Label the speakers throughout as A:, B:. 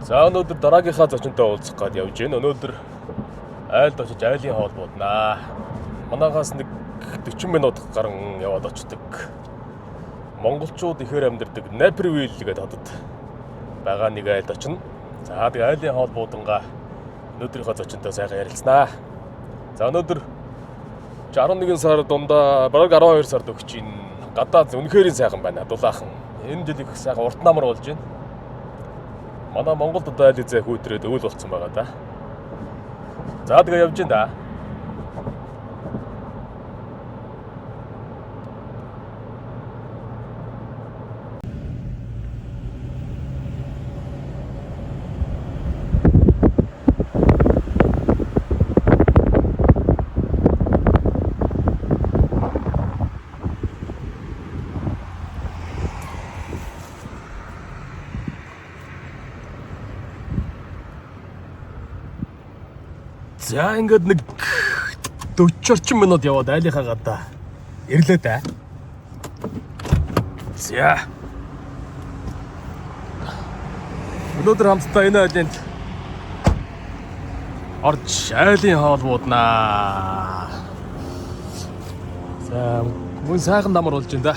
A: За өнөөдөр дараагийнхаа зочинтой уулзах гээд явж байна. Өнөөдөр айлд очиж айлын хоол бууднаа. Манайхаас нэг 40 минут гарan яваад очдөг. Монголчууд ихээр амьдардаг Naperville гэдэг хотод байгаа нэг айлд очино. За тэгээ айлын хоол буудангаа өнөөдрийнхөө зочинтой сайхан ярилцсанаа. За өнөөдөр 11 сар дундаа бараг 12 сард өгч ин гадаад үнэхээр сайхан байна. Дулаахан. Энэ жил их сайхан урт намар болж байна. Манай Монголд одоо айл зээх өдрөөд өвөл болцсон байгаа да. За тэгээ явж ин да. За ингээд нэг 40 орчим минут яваад айлынхаа гадаа ирлээ да. За. Өнөөдөр хамтдаа энэ айлынд орж айлын хоол бууднаа. За мөн сайхан намар болж байна да.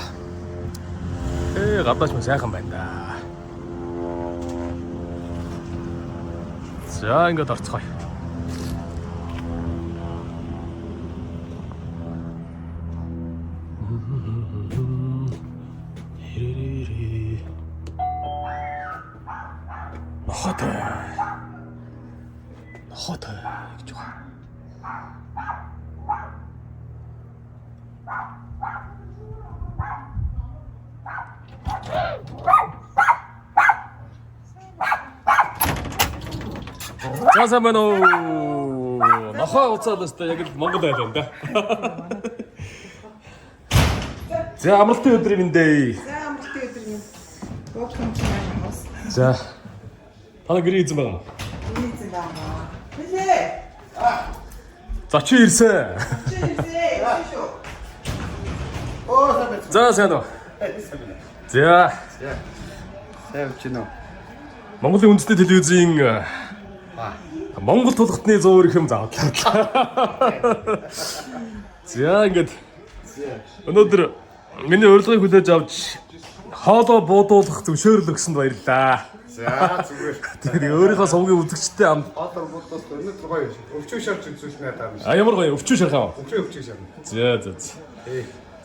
A: Гадаач мөн сайхан байна да. За ингээд орцгоё. Хот гэж байна. За сайн байна уу? Нохоо уцаад өстой яг л Монгол айл байна да. За амралтын өдрийн мэндэ.
B: За амралтын өдрийн мэнд. Welcome to my house.
A: За. Та гэрээ эзэн байна уу?
B: Эзэн байна. Хэлээ.
A: Зочин ирсэн.
B: Шүү.
A: За сайн уу? За.
C: Сайн чинь үү?
A: Монголын үндэсний телевизийн Монгол тулгтны 100 их юм заавал. За ингээд өнөөдөр миний урилгыг хүлээж авч хоолоо буудуулах зөвшөөрөл өгсөнд баярлалаа.
C: За зүгээр.
A: Тэгэхээр өөрийнхөө сувгийн үзэгчтэй хамт
C: Хоолоор бодвол өнөөдөр гоё өвчөө шарч үзүүлнэ та.
A: ямар гоё өвчөө шархаа.
C: Өвчөө шарна.
A: За.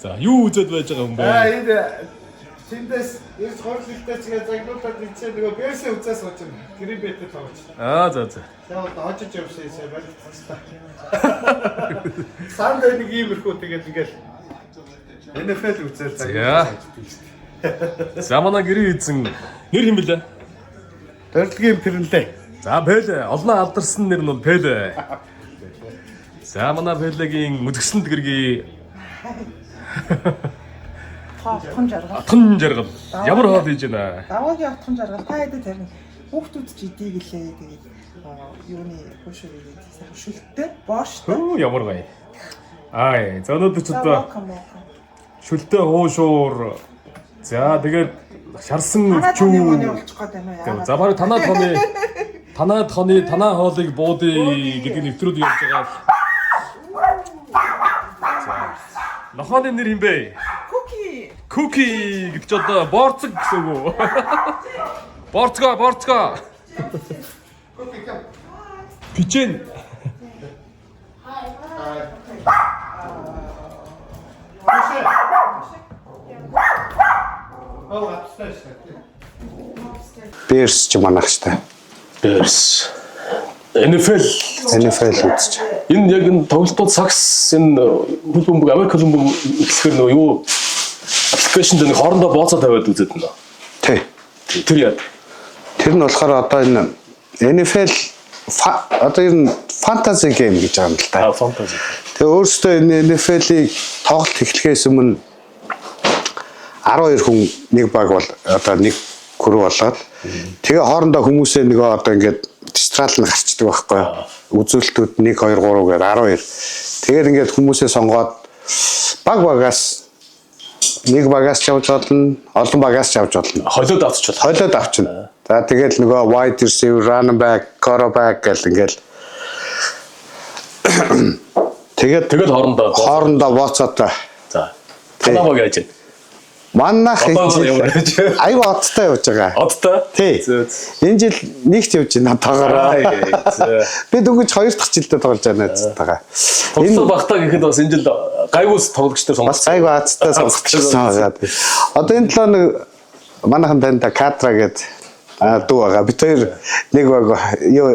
A: За юу үзээд байж байгаа юм бэ?
C: Энэ тэндээс эрс хорлолтой чигээ загнуулаад ицээ нөгөө бэрсээ үзээс очив. Грибэтэд тоглож.
A: За.
C: Тэгээд очиж явсан юм байна. Санд нэг иймэрхүү тэгээд ингээл NFL үзэл
A: За. За манай гэрээ эзэн нэр хэм бэлээ?
C: Төрөлгийн Пэрлэ.
A: За Пэлэ. Олон алдарсан нэр нь бол Пэлэ. За манай Пэлэгийн мөдгсөнд гэргий
B: Атхан жаргал.
A: атхан жаргал. Ямар хоол хийж байна?
B: Даваагийн атхан жаргал та хэдэд харин хүүхдүүд ч идэе гэлээ. Тэгээд юуны хөшөө гэдэг шүлттэй бооштой.
A: Ямар гоё. За өнөөдөр ч одоо
B: Welcome.
A: шүлтэй хуушуур. За тэгээд шарсан
B: Өвчүү
A: өвчүү.
B: болчих гээд байна уу яа.
A: За баг танаад хоны танаа хоолыг буудъя гэдэг нэвтрүүд явж байгаа. Нохооны нэр юм бэ?
B: Cookie.
A: Cookie гэж одоо борцог гэсэн үг үү? Борцгоо. Пичэн.
C: Бэрс ч манахштай.
A: Bears. NFL
C: үзэж.
A: энэ яг энэ тоглолтууд сакс энэ хөлбөмбөг Америк хөлбөмбөг гэхээр нөө юу аппликейшн дээр хоорондоо бооцоо тавиад үзээд нөө.
C: Тий.
A: Тэр яа.
C: Тэр нь болохоор одоо энэ NFL одоо энэ фэнтези гейм гэж байгаа юм л та.
A: Фэнтези.
C: Тэгээ өөрөөсөө энэ NFL-ийг тоглолт эхлэхээс өмнө 12 хүн нэг баг бол одоо нэг crew болоод тэгээ хоорондоо хүмүүсээ нөгөө одоо ингээд дистрал нь гарчдаг байхгүй юу. Үзүүлэлтүүд 1 2 3 гээд 12. Тэгээд ингээд хүмүүсээ сонгоод багаас нэг багаас ч авч болно, олон багаас ч авч болно.
A: Холиод авч болно.
C: Холиод авчна. За тэгэл нөгөө wide receiver, running back, quarterback гэл ингээл тэгэл хоорондоо бооцоотой.
A: За. Танаа яаж байна?
C: Манайх аюу одтой явж байгаа.
A: Одтой?
C: Тий. Энэ жил нэгт явж байна тоогоороо. Би дөнгөж 2 дахь жилдээ тоглож байна цаатайгаа.
A: Энэ багтаа гэхэд бас энэ жил гайвуус тоглогчтой
C: бас гайвуу азтай сонгогдсон байгаа. Одоо энэ 7 нэг манайхан таньда кадра гэдэг дүү байгаа. Бид хоёр нэг баг юу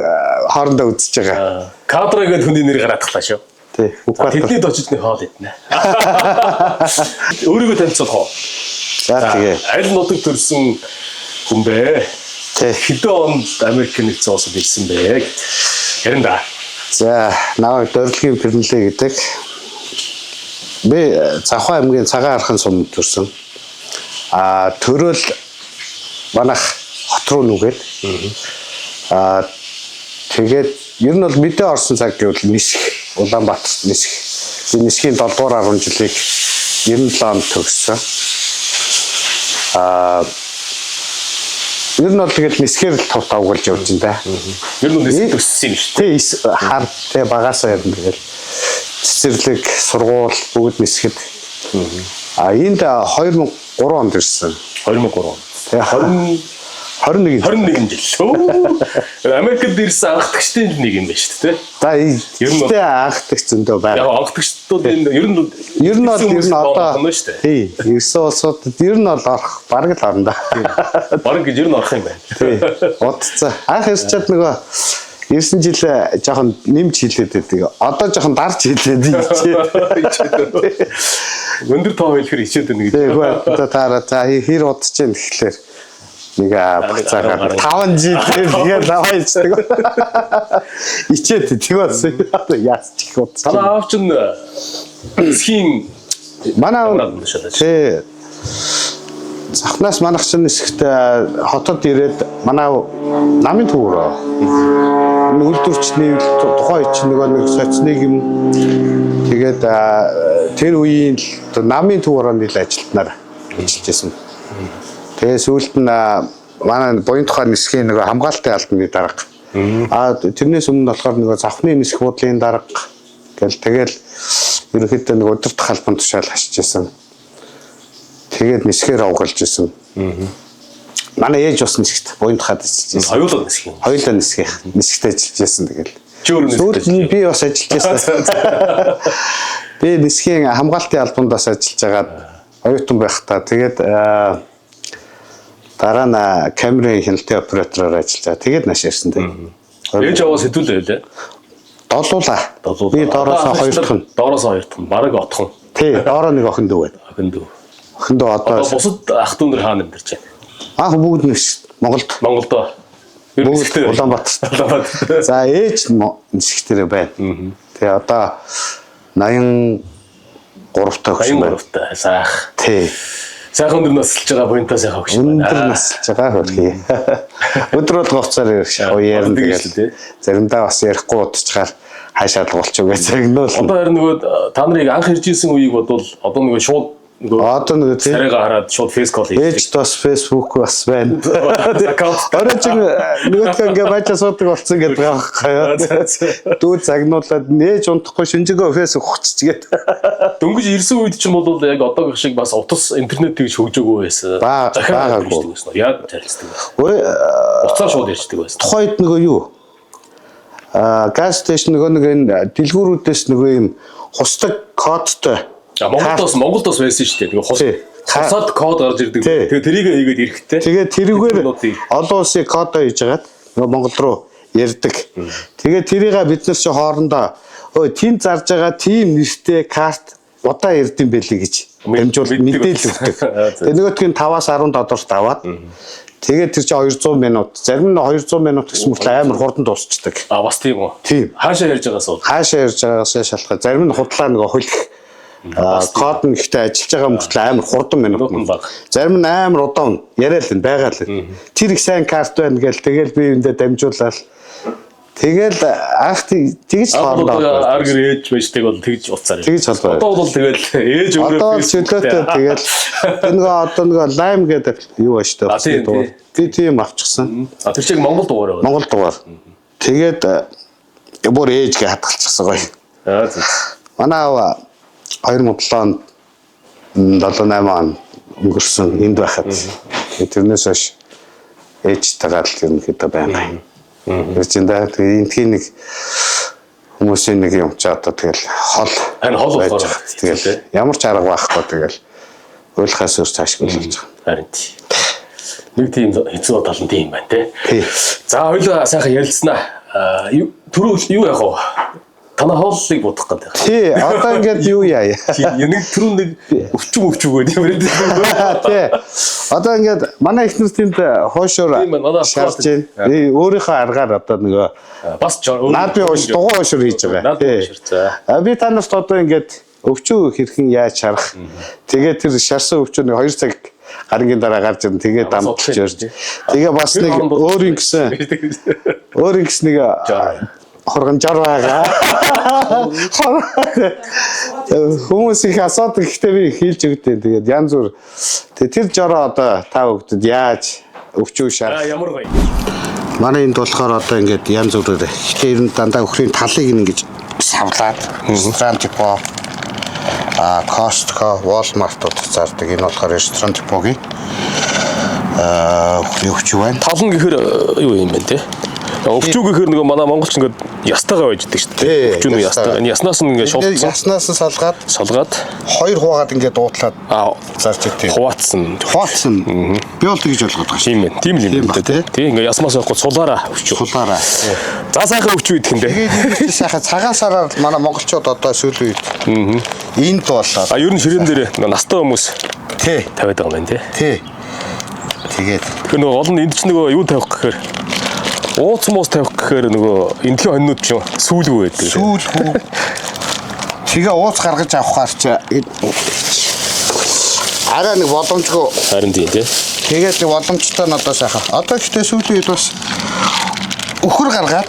C: хоорондоо үзэж байгаа.
A: Кадра гэдэг хүний нэр гараадахлаа шүү.
C: Тий.
A: Тэдний очиж нэг хоол иднэ. Өөрийгөө танилцуулах уу?
C: За тэгээ.
A: Аль нутаг төрсэн хүн бэ?
C: Тий.
A: Хэдэн онд Америк нэгдсэн улсад ирсэн бэ? Ярин да.
C: За, наваг Дорилгийн Пэрнэлээ гэдэг. Би Завхаа аймгийн Цагаан архан сумд төрсэн. Төрөөл манайх хот руу нүгээд. Тэгээд ер нь бол мэдээ орсон цаг гэвэл Нисэх, Улаанбаатар Нисэх. Би Нисхийн 7 дугаар 10 жилийг 97 онд төгссөн. Ер нь бол тэгэл Нисгээр л тав тавгалж явж байна да.
A: Ер нь Нисэх төгссөн юм шүү дээ.
C: Тий, хар тий багасаа ер нь тэгэл цэцэрлэг, сургууль бүгд Нисэхэд. Энд 2003 онд ирсэн.
A: 2003 он.
C: Тэгээ 21
A: жил. Америкт ирсэн анхдагчдын нэг юм байна шүү дээ.
C: За ерөнхийдөө анхдагч зөндөө байна.
A: Яг анхдагчдууд энэ ер нь
C: одоо тий, ирсэн улсуудад ер нь бол орох бараг л орно да.
A: Бараг гэж ер нь орох юм байна.
C: Тий. Удцаа. Анх ирчихэд нөгөө 9 жил жоохон нэмж хилээд байдаг. Одоо жоохон дарж хилээд ичээд.
A: Өндөр тоо хэлэхэр ичээд байна гэж.
C: Тий, одоо таараа за хэр удаж чинь гэхлээр нэг багцаагаар 5 жил тэгээд аваа ичдэг. Ичээд тэгээс одоо яач их удаж.
A: Танаа аав чинь Нисхийн
C: манай тий Захнаас манайх чинь Нисэхт хотод ирээд манай намын түүрөө үйлдвэрчний тухайн чинь нөгөө нэг социализм юм тэгээд тэр үеийн намын түүрээр нийл ажилтнаар ажиллаж байсан. Тэгээ сүүлд нь манай буян тухайн Нисхийн нөгөө хамгаалтын албаны дарга. Тэрнээс өмнө болохоор нөгөө завхны Нисэх буудлын дарга гэл тэгэл ерөнхийдөө нөгөө удирдах албан тушаал хашиж байсан. Тэгээд Нисгээр авгалж байсан. Манай ээж бас Нисэгт буян тухайд ажиллаж байсан.
A: Хоёулаа Нисэх юм.
C: Хоёулаа Нисэгт ажиллаж байсан тэгэл.
A: Чи өөр
C: Нисэгт би бас ажиллаж байсан. Би Нисхийн хамгаалтын албанд бас ажиллаж байгаад оюутан байхдаа тэгээд дараа нь камерын хяналтын оператороор ажиллаж. Тэгээд нааш ирсэн дээ.
A: Ээж аваа сэтүүлээ лээ.
C: Долуулаа. Би доороос 2 дахь нь.
A: Доороос 2 дахь нь. Бараг отхон.
C: Тий, доороо нэг охин дүү байна. Охин дүү одоо
A: бусад ах дүү нар хаана амьдарч байна?
C: Анх бүгд Нисэх Монголдоо. Бүгд Улаанбаатар. За ээж Нисэхтэр байна. Тэгээ одоо 83 таа өгсөн байна.
A: 83 таа сайх.
C: Тий.
A: Сайхан өндөр насалж байгаа буянтаа сайхан өгч байна.
C: Өндөр насалж байгаа хөрхий. Өдөр бол говцоор ирэх уяарн тэгэл. Заримдаа бас ярихгүй удажгаар хаашаа л болчих үгээ загнуул.
A: Одоо харин нөгөө та нарыг анх ирж исэн үеийг бодвол одоо нөгөө шууд
C: одоо нөгөө
A: царайгаа хараад шууд фейс кол
C: хийж. Ээж бас фейсбુક бас байна. Орой чи нөгөөдгөө ингээ бачаа суудаг болсон гэдэг байгаа байхгүй юу? Дүү загнуулаад нээж унтахгүй шинжээгөө фейсбુક хуцчихгээд.
A: Дөнгөж ирсэн үед ч юм бол яг одоогийн шиг бас утас интернет гэж хөгжөөгөө байсан.
C: Байгаагүй.
A: Яг харилцдаг байсан. Уцаар шууд ярьждаг байсан.
C: Тухайд нөгөө юу? Газ стейшн нөгөө нэг энэ дэлгүүрүүдээс нөгөө юм хусдаг кодтой.
A: Монголд бас байсан шүү дээ. Тэгээ хусаад код гарч ирдэг. Тэгээ тэрийг хийгээд ирэхтэй.
C: Тэгээ тэрүүгээр олон улсын кодоо хийж агаад нөгөө Монгол руу ярьдаг. Тэгээ тэрийг бид нар чи хоорондоо тийм зарж байгаа тийм нэртэй карт удаа ярдсан байлээ гэж дамжуул мэдээлэл өгдөг. Тэгээ нөгөөдгийн 5-аас 10 долларт аваад тэгээд тэр чи 200 минут, зарим нь 200 минут гэсэн мөртлөө амар хурдан дуусчдаг.
A: Бас тийм үү? Тийм. Хаашаа ярьж байгаас уу? Хаашаа
C: ярьж байгаас шалтгаан. Зарим нь худлаа нөгөө хөлөх код нь ихтэй ажиллаж байгаа мөртлөө амар хурдан минут баг. Зарим нь амар удаан яриа л байгаа л. Тэр их сайн карт байна гээл тэгэл би үүндээ дамжуулаад Тэгэл анх тэгж хоорондоо
A: аргэр ээж байждаг бол тэгж уцаар.
C: тэгж холбоо.
A: Одоо бол тэгэл ээж
C: Одоо
A: өөрөө
C: чөлөөтэй тэгэл одоо нөгөө лайм гэдэг юу ба штэ. Би тийм авчихсан.
A: А тэр чиг Монгол дугаар байгаа.
C: Монгол дугаар. Тэгээд бүр ээжгээ хадгалчихсан гоё.
A: Аа зү.
C: Манай аав 2007 онд 7-8 он өнгөрсөн энд байхад тэрнээс хойш ээжтэйгээ л ерөнхийдөө байна. Эцэндээ тэгээ энтхийн нэг хүмүүсийн нэг юм ч одоо тэгэл хол
A: болохоор
C: тэгэл ямар ч арга байхгүй тэгэл ойлгохоос өөр цаашгүй болж байгаа.
A: Харин тий. Нэг тийм хэцүү тал нь тийм байна тий. За хоёулаа сайхан ярилцсанаа. Түрүү юу яах вэ? Танаа хооллыг бодох гэдэг.
C: Тий, одоо ингээд юу яа.
A: Нэг түрүү нэг өвчгөө тийм үү?
C: Тий. Одоо ингээд манай ихнэр тэнд хоошоор шаарч байна. Өөрийнхөө аргаар одоо нөгөө
A: бас
C: наад би дугуй хоошоор хийж байгаа. Тий. Би танаас одоо ингээд өвчөө хэрхэн яаж шарах. Тэгээд тэр шарсан өвчөөний 2 цаг гарангийн дараа гарч ирэн тэгээ дамжиж өрж. Тэгээ бас нэг өөр ингэсэн нэг хоргонжор байгаа. Хүмүүс их асуудаг гэхдээ би хийлж өгдөө. Тэгээд янз бүр тэр жороо одоо та хүүхдэд яаж өвчөө шарах.
A: Ямар гоё.
C: Манай энд болохоор одоо ингээд янз бүрээр гэхдээ ер нь дандаа өхрийн талыг ингэж савлаад ресторан типо Costco, Walmart-ууд зардаг. Энэ болохоор ресторан типогийн өхрийн өвчөө байна.
A: Талан гэхэр юу юм бэ те? Өвчүү гэхэр нөгөө манай монголч ингээд ястайгаа байж идэг шүү дээ. Өвчүү нь ястайгаа. Яснаас нь ингээд шулцсан.
C: Яснаас нь салгаад 2 хуугаад ингээд дуудлаад зарж идэв.
A: Хуваацсан.
C: Би бол тэгж ойлгоод байгаа
A: шүү. Тийм юм дээ. Тийм ингээд ясмаас явахгүй сулаараа өвчүү.
C: Сулаараа.
A: За сайхан өвчүү идэх юм дээ.
C: Тэгээд сайхан цагаасаараа манай монголчууд одоо сүүлийн үед энд болоод.
A: Ер нь ширээн дээр настай хүмүүс
C: тий
A: тавиад байгаа юм тий.
C: Тий. Тэгээд
A: тэр нөгөө олон энд ч нөгөө юу тавих гэхээр ууц муус тавих гэхээр нөгөө эндхийн хоньнууд ч сүүлгүй байдаг.
C: Сүүлгүй. Тэгээ ууц гаргаж авахаар ч арай нэг боломжгүй.
A: Харин тийм тий.
C: Тэгээд нэг боломжтой нь одоо сайхан. Одоо ихтэй сүүлийн үед бас өхөр гаргаад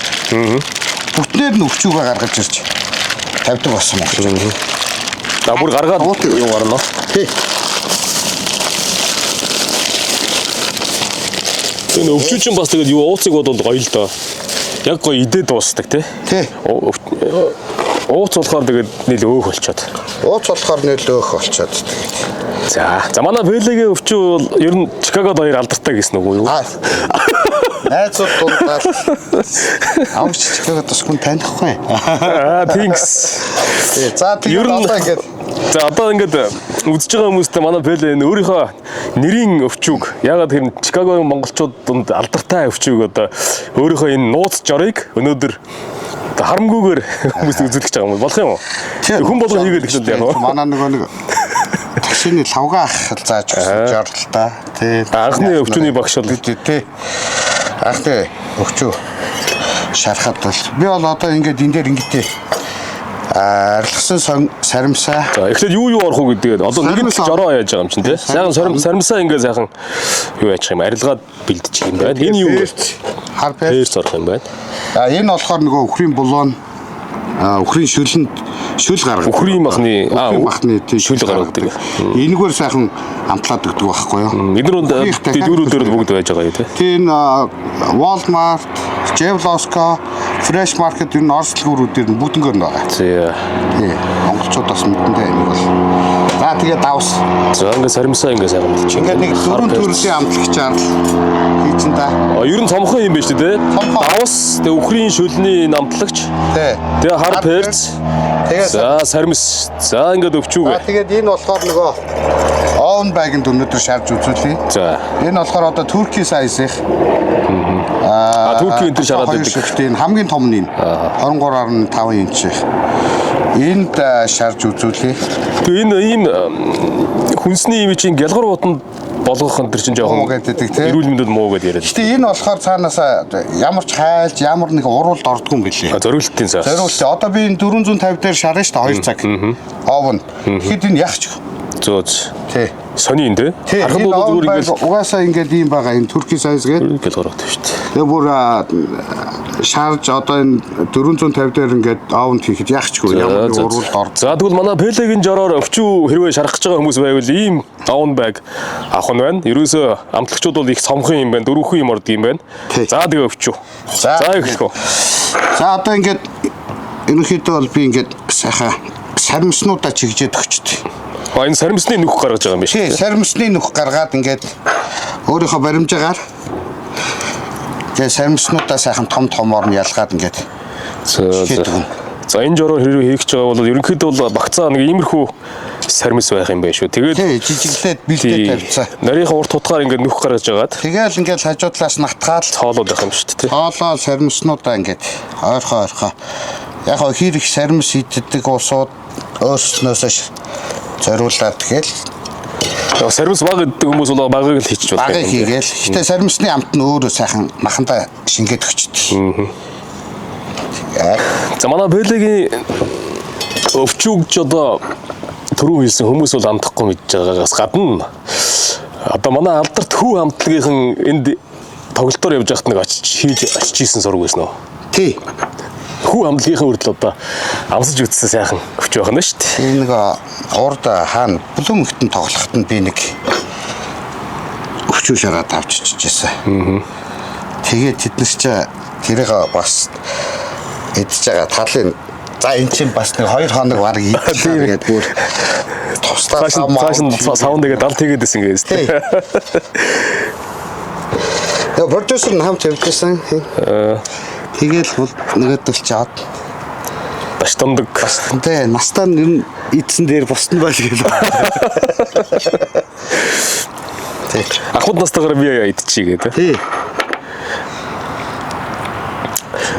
C: бүтнээр нь өвчүүгээ гаргаж ирж тавьдаг болсон юм.
A: За бүр гаргаад юу гарна.
C: Тий.
A: Энэ өвчүү чинь бас тэгээд юу ууцыг бодвол гоё л доо. Яг гоё идээд дуусдаг тий.
C: Тий.
A: Ууц болохоор тэгээд нийл өөх болчоод.
C: Ууц болохоор нийл өөх болчоод тэгээд.
A: За манай Пелегийн өвчүү бол ер нь Чикагод хоёр алдартай гэсэн үг юу?
C: Найзууд дундаа авч Чикагод бас хүн танихгүй.
A: Thanks.
C: За тэгээд
A: одоо ингээд үзэж байгаа хүмүүстээ манай Пеле өөрийнхөө нэрийн өвчүүг ягаад тэр Чикагогийн монголчууд дунд алдартай өвчүүг одоо өөрийнхөө энэ нууц жорыг өнөөдөр харамгүйгээр хүмүүст үзүүлэх гэж байгаа юм болох юм уу? Хүн болгоо хийгээд гэж байна уу?
C: Манай нэг таксины лавга ах зааж өгсөн жордолтой. Тий.
A: Анхны өвчүүний багш бол
C: тий. Анхны өвчүү шарахад бол би бол одоо ингээд энэ дээр ингээд арилгасан саримсаа.
A: За эхлээд юу орох уу гэдэг. Одоо нэг нь жороо яаж байгаа юм чинь тий. Сайхан саримсаа ингээд сайхан юу яаж юм арилгаад бэлдчих юм байна. Энэ юу вэ?
C: Хар перс
A: орох юм байна.
C: Энэ болохоор нөгөө өхрийн булон өхрийн шүлэнд шүл гаргадаг.
A: Өхрийн махны
C: шүл гаргадаг. Энэгээр сайхан амтлаад өгдөг байхгүй юу?
A: Эдгээр дөрүүдээр бүгд байж байгаа юм тий.
C: Тийм Walmart, Jewel-Osco, Fresh Market энэ орслгүүрүүдээр нь бүгднгээр нь байгаа. Тийм. Монголчууд бас мэдэндээ энийг бол. За тэгээ давс.
A: За ингээд саримсаа ингээд сайхан болчих.
C: Ингээд нэг 4 төрлийн амтлагчаар хийцэн да.
A: Ер нь цомхон юм байна шүү дээ. Давс, тэгээ өхрийн шүлний амтлагч. Тэгээ хар перц. За саримс. За ингээд өвчүүгээ.
C: Тэгээд энэ болохоор нөгөө oven bag-д өнөөдөр шарж үзүүлье. За. Энэ болохоор одоо Turkey size-ийнх.
A: Туркийн энэ шараад байдаг.
C: Энэ хамгийн том нь 23.5 инч. Энд шарж үзүүлье.
A: Тэгээ энэ ийм хүнсний юм чинь гялгар утанд болгох энэ чинь жоохон эрүүл мэндэд муу гэдээ яриад.
C: Гэтэ энэ болохоор цаанаас ямар ч хайлж ямар нэг уруулд ордгүй юм билээ.
A: Зориултын цаас.
C: Зориулт. Одоо би энэ 450 дээр шарна шүү дээ 2 цаг. Овн. Тэгэхэд энэ ягч.
A: Зөөж.
C: Тий.
A: Сони энэ
C: Тий,
A: харахад
C: энэ
A: бол
C: овн
A: зүгээр
C: байг
A: ингээд
C: угаасаа ингээд ийм байгаа энэ турки сайз гэдэг.
A: ингээд гараад байна шүү дээ.
C: Тэгээ бүр шарж одоо энэ 450 дээр ингээд овнд хийхэд яахчгүй ямар нэг уруулд орд.
A: За тэгвэл манай Пелегийн жороор өвчүү хэрвээ шарах гэж байгаа хүмүүс байвал ийм овн байг авах нь байна. Ерөөсөө амтлагчууд бол их цомхон юм байна, дөрвөн юм орд юм байна. За тэгээ өвчүү. За эхлэх үү.
C: За одоо ингээд ерөнхийдөө бол би ингээд сайхан саримснуудаа чигжээд өгчтэй.
A: Энэ саримсны нүх гаргаж байгаа юм биш үү?
C: Тий, саримсны нүх гаргаад ингээд өөрийнхөө баримжаагаар тэгээ саримснуудаа сайхан том томоор нь ялгаад ингээд
A: За энэ жороор хэрвээ хийх гэж байгаа бол ерөнхийдөө бол багцаа нэг иймэрхүү саримс байх юм байна шүү. Тэгээд
C: тий, жижиглээд бэлдээ тавьцаа.
A: нарийнхаа урт утгаар ингээд нүх гаргаж агаад
C: Тэгээл ингээд хажуу талаас натгаад
A: цоолоод байх юм шүү дээ.
C: тоолоо саримснуудаа ингээд ойрхоо. Яг хоо хэр их саримс иддэг усууд өөрснөөсөө зориулаад тэгэл
A: Саримс баг гэдэг хүмүүс бол багыг л хийчих болох
C: багыг хийгээл. Гэтэ саримсны амт нь өөрөө сайхан махандаа шингээд өгчтэй.
A: За манай Пелегийн өвчүүгч одоо түрүү хэлсэн хүмүүс бол амтахгүй мэдж байгаагаас гадна одоо манай алдарт хүү амтлагийнхан энд тоглолтоор явж байхад нэг очиж ийсэн сураг байсан уу?
C: Тий.
A: Хүү амтлагийнхаа хүртэл одоо амсаж үтсэн сайхан өвч байх нь шүү дээ.
C: Энэ нэг урд хаана Блумхтэн тоглоход нь би нэг өвчүү шараад авчижсэн. Тэгээд тэд нар ч тэрийг бас эдж байгаа талын за эн чинь бас нэг 2 хоног баг идчихлээ тэгээд бүр туслаа
A: саунд тэгээд далд хийгээд байсан гэсэн.
C: Тий. Яг продюсер нь хамт явуулсан. Тэгэл бол нөгөөдөл чаад
A: баш тундаг.
C: Тэ настаа нь эдсэн дээр босдно байл гэлээ. Тий.
A: Ахуд настайгаар би идчихье гэдэг.
C: Тий.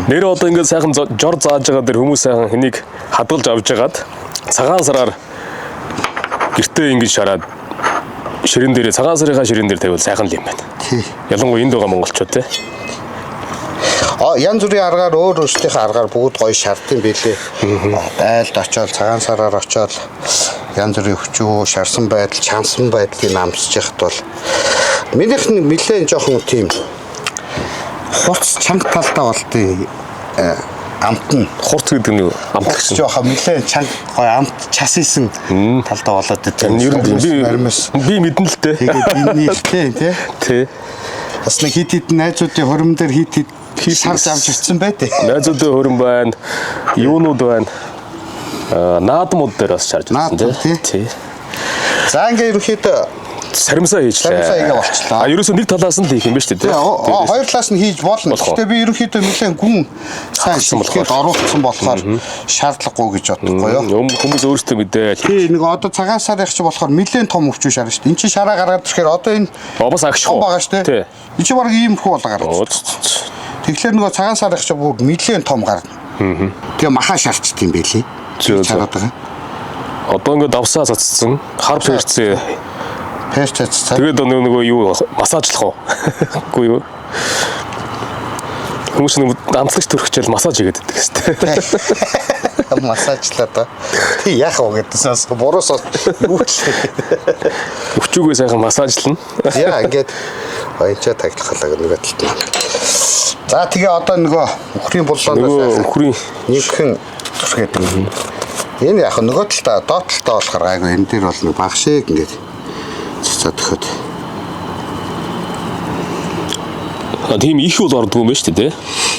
A: Нэр одоо ингээд сайхан жор зааж байгаа дэр хүмүүс сайхан хэнийг хадгалж авч жагаад цагаан сараар гэртээ ингэж шараад ширэн дээрээ цагаан сарынхаа ширэн дээр тавиул сайхан л юм байна.
C: Тий.
A: Ялангуяа энд байгаа монголчууд те.
C: Янз бүрийн аргаар өөр өөрсдийнхээ аргаар бүгд гоё шардсан байлээ. Айлд очоод цагаан сараар очоод янз бүрийн өвчөө шарсан байдал, чансан байдлыг намсж яхад бол минийх нь нэлээд жоохон тийм хуц чанга талдаа болтыг амт нь
A: Хурц гэдэг нь амтлагч
C: жоохон нэлээд чанга гоё амт час исэн талдаа болоод
A: тийм. Ер нь би мэдэн л те.
C: тэгээд энэ тий.
A: Тий.
C: Бас нэг хит хит найзуудын хөрөм дээр хит шарж авч ирсэн байдэ.
A: Найзуудын хөрөн байна. Юунууд байна. Наадмууд дээр бас шарж ирсэн
C: тий. За ингээ ерөнхийдөө
A: саримсаа хийчлээ.
C: Саримсаа ингээ болчлаа.
A: Ерөөсөө нэг талаас нь л хийх юм ба шүү дээ.
C: Хоёр талаас нь хийж болно. Гэхдээ би ерөнхийдөө нэлээд гүн сайн шилжүүлээд оруулсан болохоор шаардлагагүй гэж бодохгүй юу.
A: Хүмүүс өөрсдөө мэдээл.
C: Тий, нэг одоо цагаан сарын чи болохоор нэлээд том өвчөө шарна шүү дээ. Энд чи шараа гаргаад ирэхээр одоо энэ
A: бас агшгүй
C: байгаа шүү дээ. Энд чи баг ийм хүү бол гараад. Тэгэхээр нөгөө цагаан сарын чи бүр нэлээд том гарна. Тэгээ махаа шарчт юм байлээ. Чараад байгаа.
A: Одоо ингээд давсаа цацсан, хар перцээ
C: Перчцээ.
A: тэгээд нөгөө юу массажлах уу? Үгүй юу? Хүмүүс нэг амтлагч төрөхчээл массаж хийгээд байдаг шүү дээ.
C: Массажлаа да. Яах вэ гэдээсээс буруусаа юу ч
A: өвчүүгээ сайхан массажлна.
C: яа ингээд баячаа таглахлаа нөгөө талд. За тэгээ одоо нөгөө өхрийн буллоноос
A: өхрийн
C: нэгхэн түрхээд. Энэ яг нөгөө талдаа доод талдаа болохоор айгу энэ дээр бол нэг багшиг ингээд цацаад өгөхөд.
A: Тийм их бол ордгүй юм байна шүү дээ.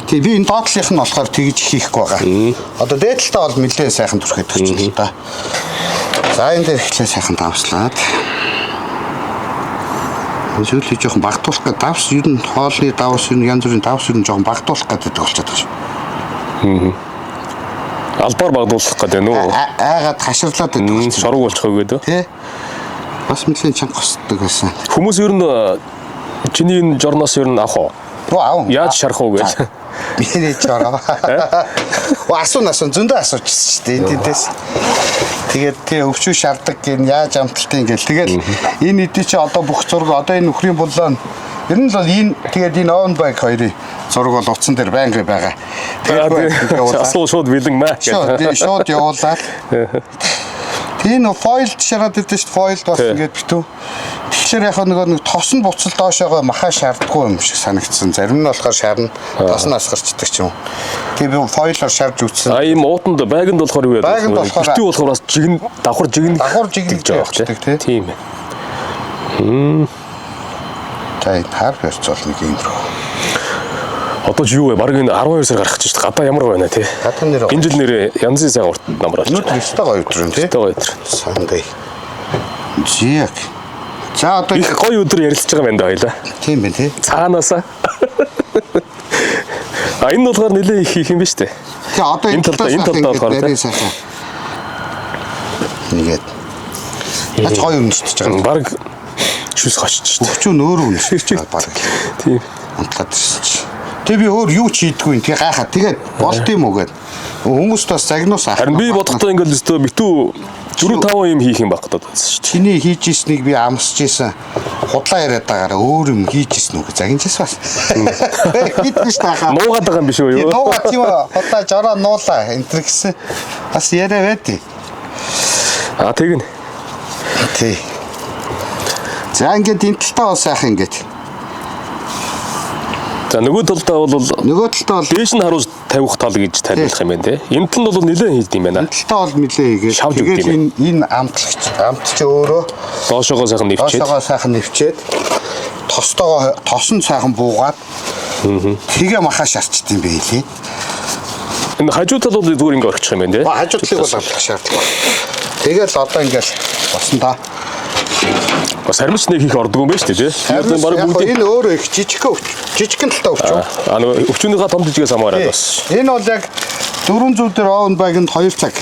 C: Тий би энэ доотлынх нь болохоор тэгж хийхгүй байгаа. Одоо дээд талдаа бол нэлээд сайхан түрхээд өгч байна л да. За энэ дээр ихлэ сайхан давслаад. Зөвлөж жоохон багтуулах гэдэг давс ер нь хоолны давс ер нь янз бүрийн давс ер нь жоохон багтуулах гэдэг болчиход байгаа шүү.
A: Албаар багдуулах гэдэг нь үү?
C: Айгаад хаширлаад байдаг.
A: Шорог болчих гэдэг.
C: Тий. Бас нэлээд чанга госдог байсан.
A: Хүмүүс ер нь чиний энэ жорноос ер нь авах уу?
C: Аав.
A: Яаж шарах уу гэж.
C: Миний жороо. Асуун зөндөө асуужсэн шүү дээ эндээс. Тэгээд тий өвчүү шардаг гин яаж амталтай ингээл тэгэл энэ эдий чи одоо бүх зураг одоо энэ нөхрийн буллаа ер нь л энэ тэгээд энэ оон байг хоёрын зураг бол утсан дээр байнга байгаа. Тэгээд
A: асуу шууд бэлэн маа.
C: Шууд явуулаад. Энэ foilд шараад идэв шүү. Foilд бас ингээд битүү. Тэгэхээр яг нэг тос нь буцал доошоогоо махаа шаарддаггүй юм шиг санагдсан. Зарим нь болохоор шарна, тос нь асгарчдаг ч юм. Тэгээ би foilоор шарж үтсэн.
A: Ийм уутанд байганд болохоор юу яадаг?
C: Байганд болохоор
A: битүү болохоор бас жигэн давхар жигэн
C: гэж байгаа
A: тийм ээ.
C: Тай хар барьц бол нэг юм рүү.
A: Одоо ч юу вэ? Бараг энэ 12 сар гарах гэж байна. Гадаа ямар байна те?
C: Гадаа нэр.
A: Энэ жил нэр янзын сайн урт намар болж
C: байна. Өстой гоё өдөр юм тий.
A: Өстой гоё өдөр.
C: Сандай. Жиак. За одоо
A: их гоё өдөр ярилцж байгаа юм да хоёлаа.
C: Тийм байна тий.
A: Цаанаасаа. А энэ болохоор нэлээ их юм ба штэ.
C: Тэгээ одоо энэ талдаа болохоор нарийн сайхан. Нэгэд. Ач гоё өнөсдөж байгаа.
A: Бараг шүс хочч штэ.
C: Өчүүн өөрөө өнөсдөж байгаа бараг.
A: Тийм.
C: Амтлаад ирсэн чи. Тэг би өөр юу ч хийдгүй юм. Тэгээ гайхаа. Тэгээд болт юм уу гэд. Хүмүүст бас загнуус аах.
A: Харин би бодохдоо ингээл өстөө битүү 4-5 юм хийх юм баг гэдэг байсан шүү дээ.
C: Чиний хийж ийснийг би амсч ийсэн. Худлаа яриад байгаараа өөр юм хийж ийсэн үг загинжээс бас. Хитгэж таахаа.
A: Нуугаад байгаа юм биш үү юу?
C: Нуугаад тийм худлаа жороо нуулаа энтэр гэсэн. Бас яриа байдیں۔
A: А тэгнэ.
C: Тий. За ингээд энэ талтаа бас яах ингээд.
A: За нөгөө талдаа бол дээш нь харуулж тавих тал гэж тайлбарлах юм байна те. Энэ тал нь бол нэлээд хийд юм байна.
C: Талтаа бол нэлээд хийгээд тэгээд энэ амтч өөрөө
A: доошоогоо сайхан нэвчээд
C: тос нь сайхан буугаад тэгээ махаа шарчт юм бэ лээ.
A: Энэ хажуу тал бол зүгээр ингэ орчих юм байна те.
C: Хажуу талыг бол амтлах шаардлагатай. Тэгэл одоо ингээл босон та.
A: Бас харимч нэг их ордгоо юм байна шүү дээ тий.
C: Одоо баг бүгд энэ өөрөө их жижигхэн талтай өвчөө.
A: А нөгөө өвчнөөрөө том жижигээс хамаараад бас.
C: Энэ бол яг 400 дээр оон багнд 2 цаг.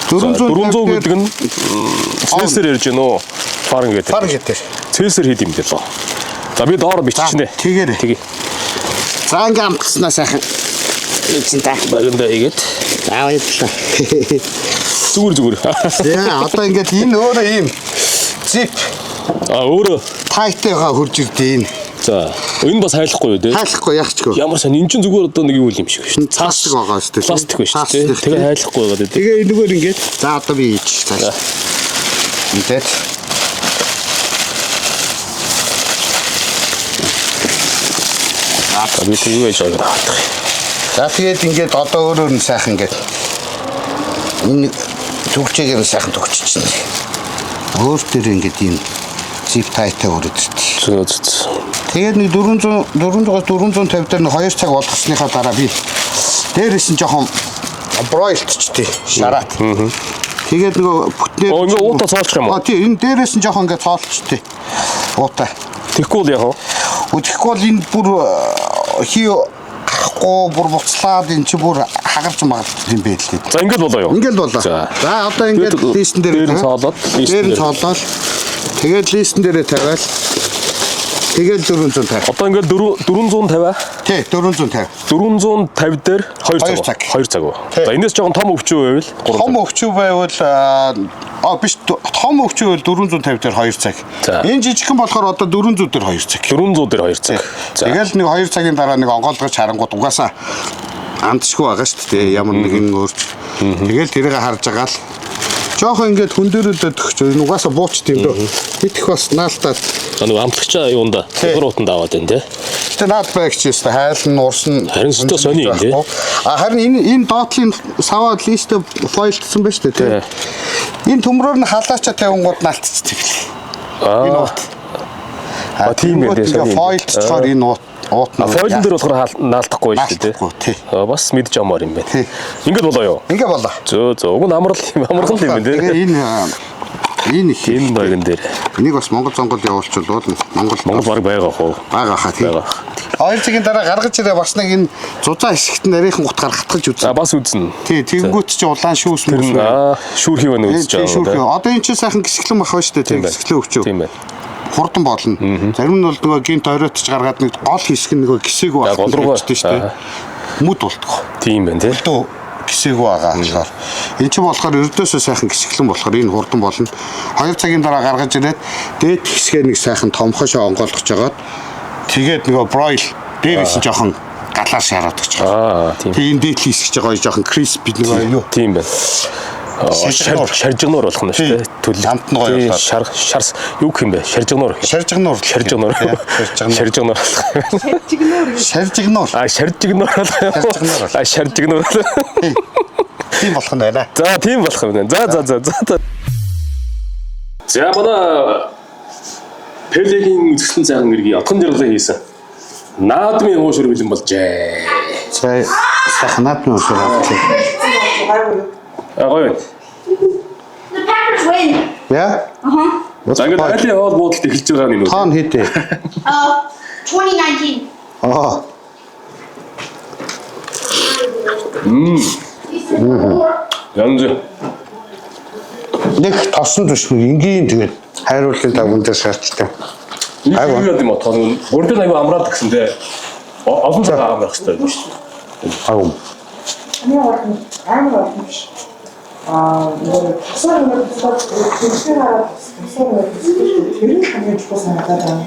A: 400 гэдэг нь Цельсиэр ярьж гэнэ үү? Фаренгейт.
C: Фаренгейт.
A: Цельсиэр хэд юм бэ лөө? За би доор биччихнэ.
C: Тэгээрэй. За ингээм амтснаа сайхан. Эцэн та
A: багында игээд.
C: За баярлалаа.
A: Зүгээр.
C: Яа, одоо ингээд энэ өөрөө ийм зип.
A: А өөрөө
C: тайтайгаа хурж ирдээ энэ.
A: За, энэ бас хайлахгүй юу те?
C: Хайлахгүй яахчгүй.
A: Ямар сайн энэ чинь зүгээр одоо нэг юу юм шиг шүү.
C: Пластик байгаа шүү дээ.
A: Пластик байна шүү дээ. Тэгээ хайлахгүй байгаа дээ.
C: Тэгээ энэгээр ингээд за одоо би ийж цааш. Ингээд
A: би юу яаж байгаа.
C: За тэгээд ингээд одоо өөрөө нь сайхан ингээд энэ зүгчээгээр сайхан төгччихсэн. Өөр төр ингээд ийм зип тайтай өрөдөрт. Тэгээд нэг 450 дээр 2 цаг болгосныхаа дараа би дээрээс нь жоохон бройлтчтэй шараад. Тэгээд нөгөө бүтнээр
A: ингээ уутаа цоолчих юм уу?
C: Тийм энэ дээрээс нь жоохон ингээ цоолчтой. Уутаа.
A: Тэгэхгүй л яг уу.
C: Тэгэхгүй л энэ бүр хий гарахгүй бүр буцлаад эн чи бүр хагарч магадгүй юм байл гээд.
A: За ингээд болоо юу?
C: Ингээд болоо. За одоо ингээд листен дээр
A: цоолоод
C: тэгээд листен дээрээ тавиал. Тэгээд 450.
A: Одоо ингээд 450.
C: Тий, 450.
A: 450 дээр 2 цаг. 2 цаг уу. За энэс жоохон том өвчөө байвал 3 цаг.
C: Том өвчөө байвал биш том өвчөө байвал 450 дээр 2 цаг. Энэ жижигхэн болохоор одоо 400 дээр 2 цаг.
A: 400 дээр 2 цаг.
C: Тэгэл нэг 2 цагийн дараа нэг онгойлгож харангууд угаасаа амтшгүй байгаа шүү дээ. Ямар нэгэн өөрч. Тэгэл тэрийг харж байгаа л жоохон ингээд хүндэрүүлээд өгч угаасаа буучт юм дөө. Хит их бас наалтаад
A: нэг амтлагчаа юунда хуруутанд аваад байна те.
C: Тэ наад байгч ёстой хайлн уурсан
A: харин өстө сони юм те.
C: Харин энэ доотлын саваад листэ фойлдсан байна шүү дээ те. Энэ төмрөөр нь халаачаа тавингууд наалтцдаг л. Энэ уут.
A: Тийм ээ те.
C: Фойлдчоор энэ уут
A: фойлн дээр болохоор наалдахгүй шүү дээ. Бас мэдж амаар юм байна. Ингээд болоо юу?
C: Ингээд болоо.
A: Зөө уг нь амархан юм байна те. Энэ багэн дээр.
C: Энийг бас Монгол зонгол явуулчихвал
A: Монгол баг байгаа хөө.
C: Байгаа хаа тийм. 2 цагийн дараа гаргаж ирээ бас нэг энэ зузаан хэсэгт нарийнхан утгаар хатгаж үзнэ.
A: Бас үзнэ.
C: Тий, тэгэнгүүт чи улаан шүүс мөс.
A: Шүүрхий байна үзэж байгаа.
C: Одоо энэ чи сайхан гисгэлэн бах ба штэ тийм гисгэлэн өвчөө.
A: Тийм байна.
C: Хурдан болно. Зарим нь бол нөгөө гинт оройтч гаргаад нэг гол хэсэг нөгөө гисээгүү
A: болчихсон
C: штэ. Мүд болтгоо.
A: Тийм байна тий.
C: Гисээгүү байгаа болохоор энэ ч болохоор ердөөсөө сайхан гисгэлэн болохоор энэ хурдан болно. 2 цагийн дараа гаргаж ирээд дээд хэсгээ нэг сайхан томхошоо онгойлгож жагаад тэгээд нөгөө бройл дээрээс нь жоохон галаар шараад өгч байгаа.
A: Тийм.
C: Тэгээд энэ дээд хэсэг ч гоё жоохон криспи нөгөө юу.
A: Тийм байна. Шаржигнуур болох нь шүү дээ.
C: Амт нь гоё болоод.
A: Шар юу гэх юм бэ? Шаржигнуур.
C: Шаржигнуур.
A: Шаржигнуур.
C: Шаржигнуур.
B: Шаржигнуур.
C: Шаржигнуур.
A: Шаржигнуур.
C: Тийм болох нь байна.
A: За тийм болох юм байна. За. За манай Пелегийн үзэсгэлэн сайхан гэргийн отхон жаргалыг хийсэн. Наадмын уушур бэлэн болжээ.
C: За сайхан наадмын уушур болжээ.
A: Гоё.
D: The Packers win.
C: Яа?
A: За ингээд айлын хоол буудалд эхэлж байгаа юм уу?
C: Тоон хийдэ.
D: 2019.
A: Янз.
C: Нэг тосон төшмөг энгийн тэгээд хайруулын давган дээр шаардтай.
A: Айгуу юм уу? Тоон бүрдэн айгуу амраад гэсэндээ олон цагаан амрах хэрэгтэй юм шүү дээ.
C: Агуу.
B: амар олон биш. Нөгөө тасаар нэг төгсгөр хараад тэр нь хамгийн чухал санагдаад байна.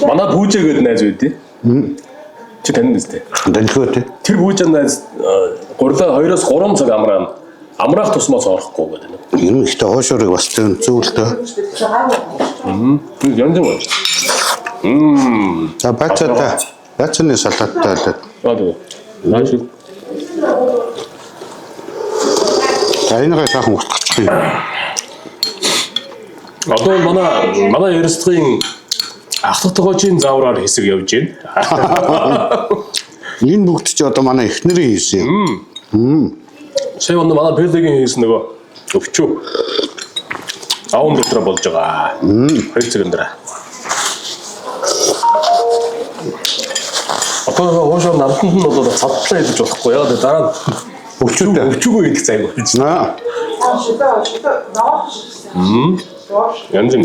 A: Манай Бүжээ гэдэг найз байдیں۔ Чи тань нэстэй.
C: Дэлгөө тий.
A: Тэр Бүжээ найз гурлаа 2-3 цаг амраах тусмаас орохгүй гэдэг юм.
C: Ер нь ихтэй уушурыг бас зөв зөвлөлтөө.
A: Янз бүр.
C: За бацны салааттай болоод.
A: Аа. Нааш.
C: За энэгээ сайхан утгачих юм.
A: Одоо манай ярилцлагын автотогоочийн заавраар хэсэг явж байна.
C: Энэ бүгд ч одоо манай эхнэрийн хийсэн юм.
A: Сая манай Пелегийн хийсэн нөгөө өвчөө. Аун дотор болж байгаа. 2 цагийн дараа. Одоо хоошоо намтанд нь бол цадтлаа идэж болохгүй. Яг дараа нь өвчөөгөө идэх цай болж байна. Янз юм.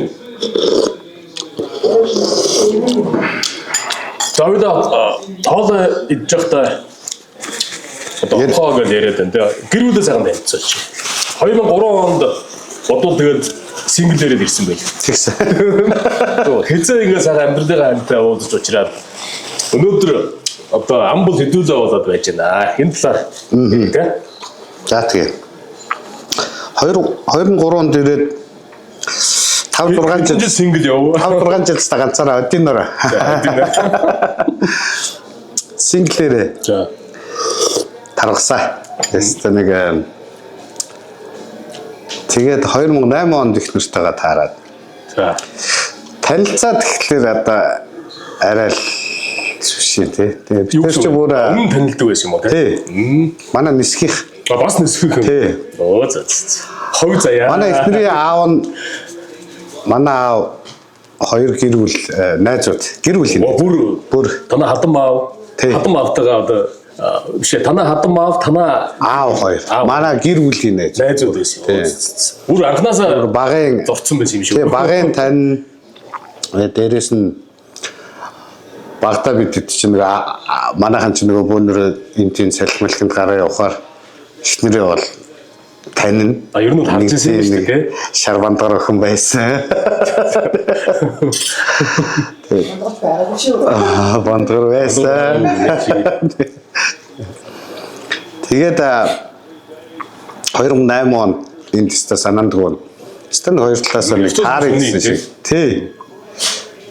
A: Завда тоол идэж байхдаа одоо хоог л яриад байна. Гэр бүлээ сайхан танилцсан чи. 2003 онд бодвол тэгээд синглэрээр ирсэн байл.
C: Тэгсэн.
A: Хэзээ ингэ сайхан амьдралынхаа амьтаа уулзаж уучраад өнөөдөр одоо амбул хэдүүлээ болоод байж байна. Энэ талаар тий.
C: За тэгээ. 23 онд ирээд 5-6 жил
A: сингл яв.
C: 5-6 жил та ганцаараа одиноор. Синглэрээ.
A: За.
C: Таргасаа. Тэст нэг тэгээд 2008 онд их нэртэйгээ таарад.
A: За.
C: Танилцаад тэгэхээр одоо арай л шин тий. Тэгээд бид нар ч бүр
A: өмнө танилдаг байсан юм уу
C: тий. Манай нисгийнх.
A: Бас нисгийнх юм.
C: Тий.
A: Оо за. Хов заяа.
C: Манай эхнэрийн аав нь манай аав хоёр гэр бүл найзууд гэр бүл юм. Бүр
A: танаа хадам аав. Хадам аавтайгаа одоо биш танаа хадам аав танаа
C: аав хоёр. Манай гэр бүлийн
A: найзууд байсан. Бүр анханасаа
C: багын
A: зурцсан байсан юм шиг.
C: Тий багын тань дээрээс нь багтаа бидэд чинь нэг манайхан чинь нөгөө бөөнөрөө энэ тийм салхимлахынд гараа явахаар эхнэрээ бол тань.
A: Ер нь харж ирсэн юм шиг тий.
C: Шарвантар охин байсан. Бандгар байсан. Тэгээд 2008 онд энэ тест санаандгүй. Стэн хоёр талаас нь таар идсэн шиг. Тий.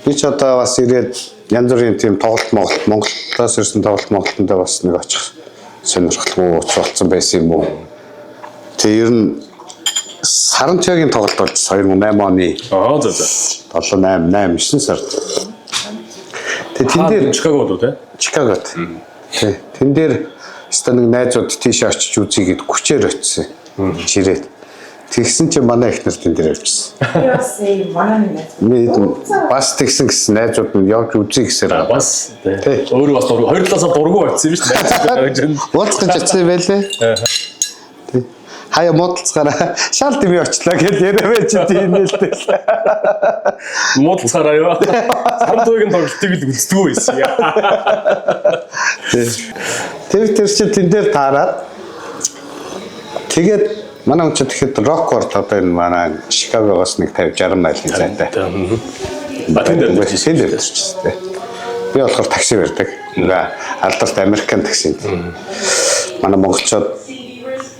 C: Би ч одоо бас ирээд янз бүрийн тийм тоглолт Монголоос ирсэн тоглолтонд бас нэг очих сонирхолтой болсон байсан юм уу? Тэгээ ер нь Сарантьягийн тоглолт болж 2008 оны. За. 7 8 9 сард. Тэгээ тэн дээр
A: Чикагод үү те?
C: Чикагод. Тий. Тэн дээр өстө нэг найзууд тийш очиж үзье гэд хүчээр очисон. Жирээд. Тэгсэн чинь манай ихнэр тэн дээр явчихсан.
B: Яс манай найз.
C: Бас тэгсэн гэсэн найзууд нь явж үзье гэсээр
A: бас тий. Өөрөө бас хоёр талаасаа дургу очсон юм шүү дээ.
C: Уулзах гэж очсон байлээ. Хаяа муудалцгаараа шал дэмий очлаа гэж яриа байж тийм нэлтэй.
A: Муудалцгаараа юу? Сандуугийн тоглолтыг л үздэг байсан.
C: Тэр чинь тэн дээр таарад тэгээд манай хүн чинь тэгэхэд роккорд одоо энэ манай Чикагогоос нэг 50-60 майлын зайтай.
A: Батэн дээр
C: тийм. Би болохоор такси барьдаг. Алдарт Американ такси. Манай монголчууд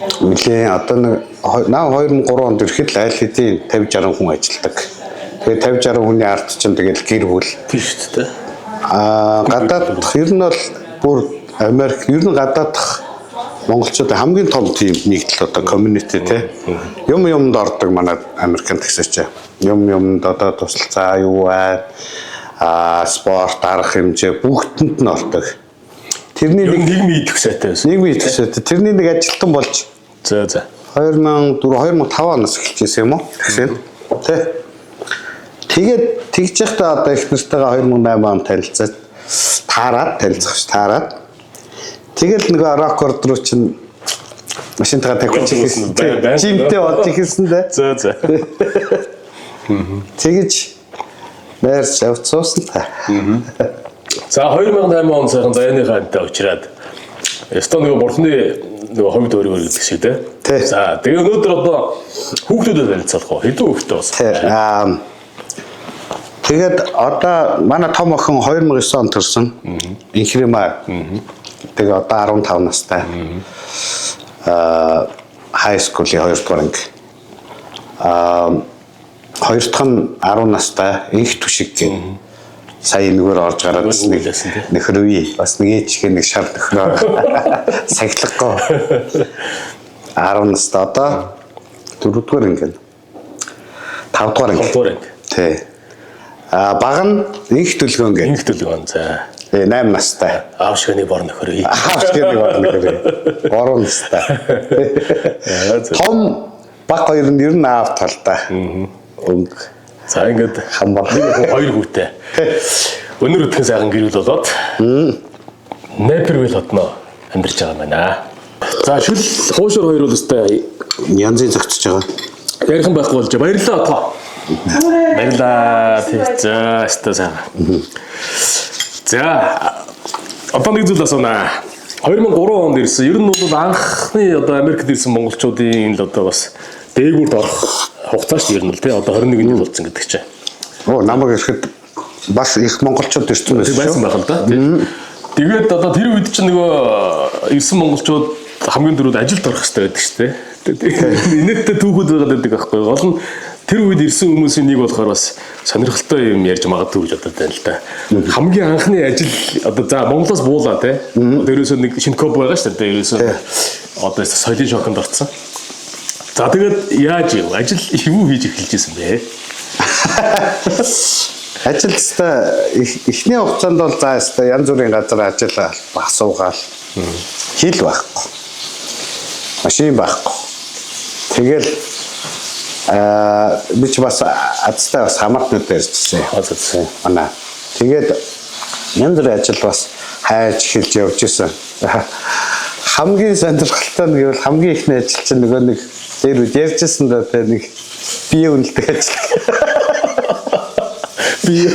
C: Нилээ одоо нэг 2003 онд ирэхэд л аль хэдийн 50-60 хүн ажилладаг. Тэгээ 50-60 хүний ард чинь тэгэл гэр бүл
A: Тийм шүү дээ.
C: гадаадах ер нь бол бүр Америк ер нь гадаадах монголчуудын хамгийн том тийм нэгдэл одоо community те юмд ордог манай Америкт гэсэж юмд одоо тусалцаа юу байна спорт арга хэмжээ бүгдэнд нь ордог. Тэрний нэг
A: нийгмийн идэх сайтай байсан.
C: нийгмийн идэх сайтай тэрний нэг ажилтан болж
A: За.
C: 2004 2005 оноос эхэлжсэн юм уу гэсэн тий. Тэгээд тэгж явахдаа одоо их нартайгаа 2008 онд танилцах. Тэгэл нөгөө рекорд руу чинь машинтайгаа тавьчих гэсэн. Жимтэй бод ихсэн дээ.
A: За.
C: Тэгэж нэрс явцсан та.
A: За 2008 он сайхан заяаны хаантай уучраад ёстой нөгөө бурхны нөгөө ховд өөрөөр гэдэг шиг тий. За тэгээ өнөөдөр одоо хүүхдүүдэд танилцуулах уу? Хэдэн хүүхдтэй болсон?
C: Тэгээд одоо манай том охин 2009 онд төрсөн. Инхрима. Тэгээ одоо 15 настай. High school-ийн 2 дугаар анги. Хоёр дахь нь 10 настай инх түшиг гэх. Сая нэгээр орж гараад нөхөр үе бас нэг ээжих нэг шар нөхрөө сахилахгүй 10 настай одоо 4 дугаар анги. 5 дугаар анги. Тий. Баг нь инх төлгөөн гэх.
A: Инх төлгөөн за.
C: 8 настай.
A: Аавшганы бор нөхөр.
C: 3 настай. Том баг хоёр нь ер нь аав талтай. Өнгө.
A: За ингээд
C: хамбар
A: хоёр хүүтэй. Өнөр өдгөн сайхан гэрүүл болоод Нэпервил хотноо амьдарч байгаа юм байна. За шүл хуушур хоёр бол өстэй
C: янзын зөгтөж байгаа.
A: Ярихан байхгүй болж баярлалаа отгоо. Баярлалаа. За өстэй сайхан. За одоо нэг зүйл асуунаа. 2003 онд ирсэн. Ер нь бол анхны одоо Америкт ирсэн монголчуудын л одоо бас дээгүүрт орох хугацаа шүү ер нь л тий одоо 21 жил болсон гэдэг чинь.
C: Намайг ирэхэд бас их монголчууд ирсэн
A: байсан байх л да. Тэгээд одоо тэр үед чинь нөгөө ирсэн монголчууд хамгийн дөрөв ажилд орох хэрэгтэй байдаг шүү дээ. Инээдтэй түүхүүд байгаад байдаг байхгүй. Гол нь тэр үед ирсэн хүмүүсийн нэг болохоор бас сонирхолтой юм ярьж магадгүй гэж бодод байна л да. Хамгийн анхны ажил одоо за Монголоос буулаа тий. Дээрээс нэг шинкоп байгаа шүү дээ. Дээрээс одоо соёлын шоконд орсон. За тэгээд яаж юм? Ажил юу хийж эхэлж ирсэн бэ?
C: Ажил эхний хугацаанд бол за өстой янз бүрийн газар ажиллаа асуугаал. Хил байхгүй. Машин байхгүй. Тэгэл би ч бас азтай бас хамаатнууд ярьжсэн. Манай. Тэгээд янз бүрийн ажил бас хайж эхэлж явж исэн. Хамгийн сонирхолтой нь гэвэл хамгийн ихний ажил чинь нөгөө нэг дээр үед ярьжсэн да тэ нэг бие үнэлдэг ажил. Бие.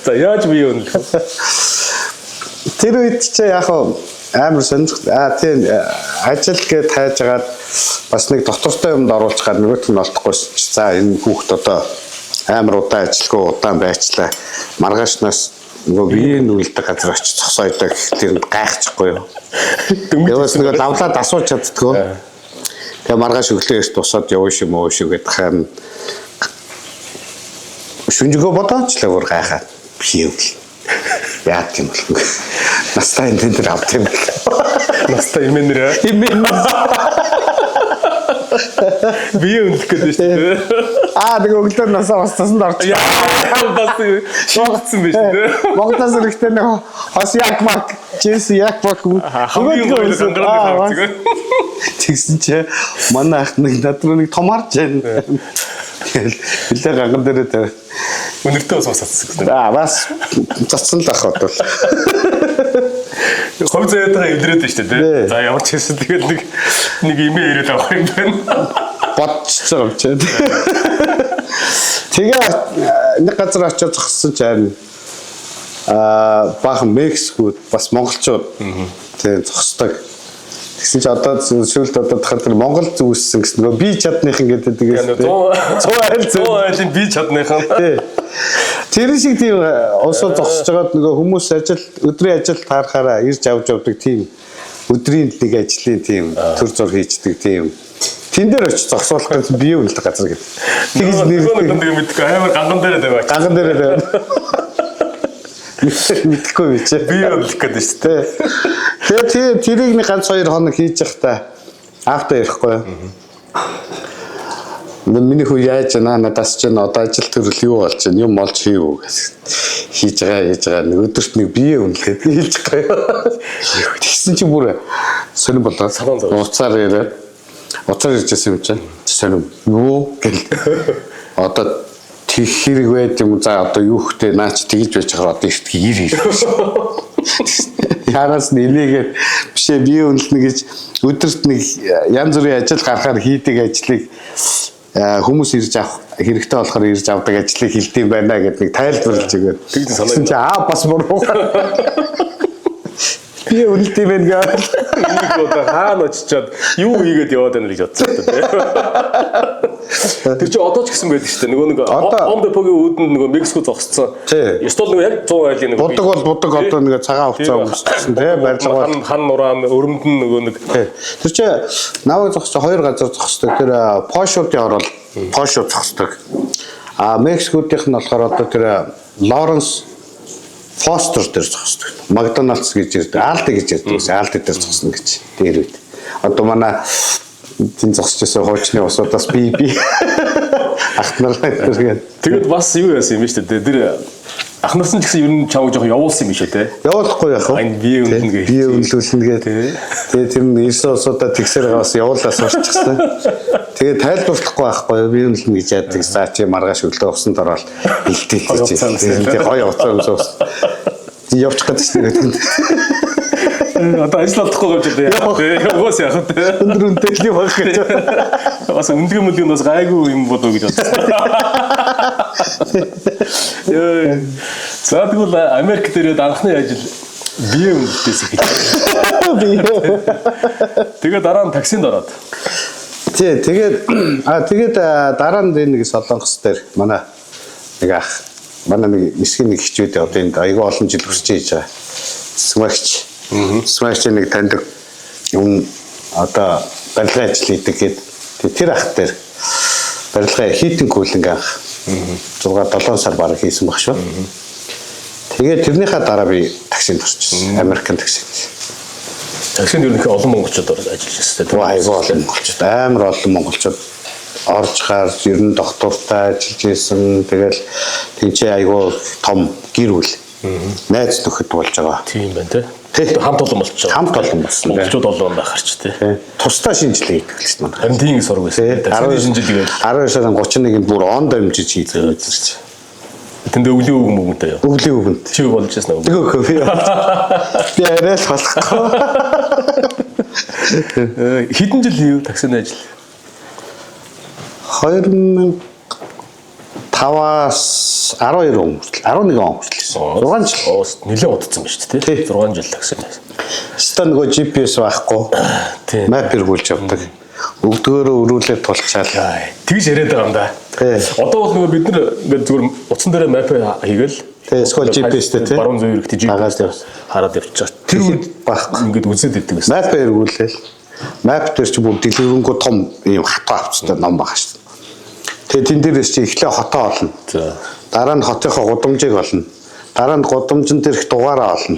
A: За яаж бие үнэлэх?
C: Тэр үед чи яг амар сонирхолтой тийм ажил гээд хайж агаад бас нэг доктортой юмд оруулах гад нөгөөх нь олдохгүйс чи за энэ хүүхд одоо амар удаан ажилгүй удаан байчлаа маргаашнаас нөгөө биеийн нүгэлдэг газар очиж зогсоёдаг тэр гайхчихгүй юу. Тэгээс нөгөө лавлаад асууж чаддгүй. Тэгээ маргааш өглөө эрт тусаад явна шүү мөө шүү гэдэг хаана шүнжгөө бодоочлаа бүр гайхаад биев. Яат юм бол настай энэ дээр авт юм.
A: Настай имэнэрэ. Бие үнэлэх гэдэг шүү дээ.
C: Нэг өглөө насаа устсанд орчих.
A: Бас шоогдсон байж дээ.
C: Монголоос ирэхдээ нэг хос ягмак, жинс ягмак
A: хамгийн гоё ангараад байгаа.
C: Тэгсэн чи манай ах нэг над руу нэг том харж байна. Тэгэл билээ ганган дээрээ тавь.
A: Өнөртөө бас цацсан.
C: Бас цацсан л ах бол.
A: Хов заяатаа эвдрээд байна шүү дээ. За ямар ч хэсэг тэгэл нэг имээ ирээд авах юм байна.
C: Бодчихсон юм чинь. Тэгээ нэг газар очиж зогссон ч харин баахан Мексикууд бас монголчууд тийм зогсдог. Тэгсэн чи одоо сүүлд одоо дахад тэр Монгол зүгссэн гэсэн нөгөө би чадныхан гэдэг дээс
A: 100 айлын би чадныхан.
C: Тэр шиг тийм усуу зогсож байгаад нөгөө хүмүүс өдрийн ажил таарахаараа ирж авч явдаг тийм өдрийн нэг ажлын тийм төр зур хийждэг тийм. Тэн дээр очиж зогсоолох гэж бие үнэлдэг газар гэдэг.
A: Тэгж нэг мэдгүй амар ганган дээрээ тавиа.
C: Ганган дээрээ тавиа. Мэдхгүй би чи.
A: Бие үнэлэх гэдэг шүү дээ.
C: Тэгээ тэрийг нэг ганц 2 хоног хийж явахдаа аавтай ярихгүй. Миний хүү яаж надаас ч одоо ажил төрөл юу болж байна? Юм олж хийв. Хийж байгаа нэг өдөрт нэг бие үнэлэхэд хийж байгаа. Тэгсэн чи бүр сонирн болоо. Уцаар яриад уцаар иржсэн юм чинь сонирн юу гэл одоо тэг хэрэг байд юм за одоо юу хөтэй наач тэгж байж байгаа одоо ихт ир. Яраас нэмээгээд бишээ бие үнэлнэ гэж өдөрт нэг янз бүрийн ажил гарахаар хийдэг ажлыг хүмүүс ирж авах хэрэгтэй болохоор ирж авдаг ажлыг хэлдэм байна гэдэг нэг тайлбарлаж өгөөд
A: тэгж санагдав.
C: бас буруу. Би үлдэм байх гэх.
A: Энийг одоо хаана очичоод юу хийгээд яваад байна гэж бодсон шүү дээ. Тэр чинь одоо ч гэсэн байдаг шүү дээ. Нөгөө нэг Home Depot-гийн үүдэнд нөгөө Мексико зогсцсон. Ёстол нөгөө яг 100 айлын нөгөө
C: будаг бол будаг одоо нэг цагаан хугацаа өнгөрсөн тий барилга бол
A: хан нураан өрөмд нь нөгөө нэг
C: тэр чинь наваг зогсож 2 газар зогсдог. Тэр Пошуудын орол Пошууд зогсдог. Мексикуудынх нь болохоор одоо тэр Лоренс Фостер дээр зогсдог. Макдоналдс гэж ирдэг. Алди гэж ирдэг. Алди дээр зогсно гэж. Тэр үед. Одоо манай тэн зогсож байсан хуучны усудаас би ахнараа тэргээд.
A: Тэгэд бас юу яасан юм бэ шүү дээ. Тэр ахнарс нь ч гэсэн ер нь чамд жоох явуулсан юм шүү дээ.
C: Явуулахгүй яах вэ?
A: Бие үнэлнэ гэж.
C: Бие үнэлүүлнэ гэдэг. Тэгээ тэр нь 9 усудаа тэгсээр бас явуулаа сурчихсан. Тэгээ тайлбарлахгүй байхгүй бие үнэлнэ гэж яадаг. За чи маргааш өглөө усанд ороод бэлтээ гэж. Тэгээ гоё уцаа өмсөс. Явчих гэдэг шүү дээ.
A: Одоо ажил олдохгүй гэж байна. Яваас яах вэ?
C: Өндөр үнэтэй байх гэж.
A: Бас үндэгийн мөлийг бас гайгүй юм болов гэж бодсон. За тэгвэл Америк дээрээ анхны ажил бие үнэлтээс эхэллээ. Тэгээд дараа нь таксинд ороод.
C: Тий, тэгээд дараа нь нэг Солонгос дээр манай нэг ах манай нэг нисгийн нэг хичүүд одоо энд айгүй олон жил хүрч хийж байгаа. Смагч. Смагч нэг таньдаг юм одоо барилгын ажил хийдэг гэдэг. Тэр ах дээр барилгын хийтэн кулинг анх 6-7 сар бараг хийсэн баг шүү. Тэгээд тэрнийхээ дараа би таксинд орчихсон. Америкийн таксинд.
A: Таксинд ер нь олон монголчууд ажиллаж байсан тийм.
C: Айгүй олон монголчууд, амар олон монголчууд орж гарч ер нь доктортай ажиллаж байсан. Тэгэл тэнцээ айгүй том гэр бүл. Найз нөхөд болж байгаа.
A: Тийм байна тий. Хамт олон болчихоо.
C: Хамт олон болсон.
A: Монголчууд олон байхарч тий.
C: Тусдаа шинжилгээ хийдэг л шүү дээ.
A: Харин тийм сураг байсан. Таксинд шинжилгээ.
C: 12-31-нд бүр он дамжиж хийдэг байсан.
A: Тэнд өвлийн үг мөгөнтэй яа.
C: Өвлийн үгэнд.
A: Чи болж яснаа.
C: Тэгвэл би арай л болохгүй.
A: Хэдэн жил юу таксинд ажил?
C: 2005-аас 12 он хүртэл 11 он хүртэл 6 жил.
A: Нэлээд удацсан байна шүү дээ. 6 жил таксинд байсан.
C: Ста нөгөө GPS байхгүй.
A: Тийм.
C: Map эргүүлж явдаг. Өвдгөөрөө өрүүлээд тулчаал.
A: Тэгж яриад байгаа юм да. Одоо бол нөгөө бид нар ингээд зүгээр утсан дээр map хийгээл.
C: Тэгээ эсвэл GPS-тэй тий.
A: Баруун зүүн хэрэгтэй GPS хараад явчихаа. Тэр үед
C: байхгүй.
A: ингээд үзээд идэг байсан.
C: Map эргүүлээл. Map дээр чи бүр дэлгэрэнгүй том ийм хатаа авцтай ном байгаа шүү дээ. Тэгээ тэн дээрээс чи эхлээ хотоо олно.
A: За.
C: Дараа нь хотынхоо гудамжийг олно. Дараа нь гудамжин дээрх дугаараа олно.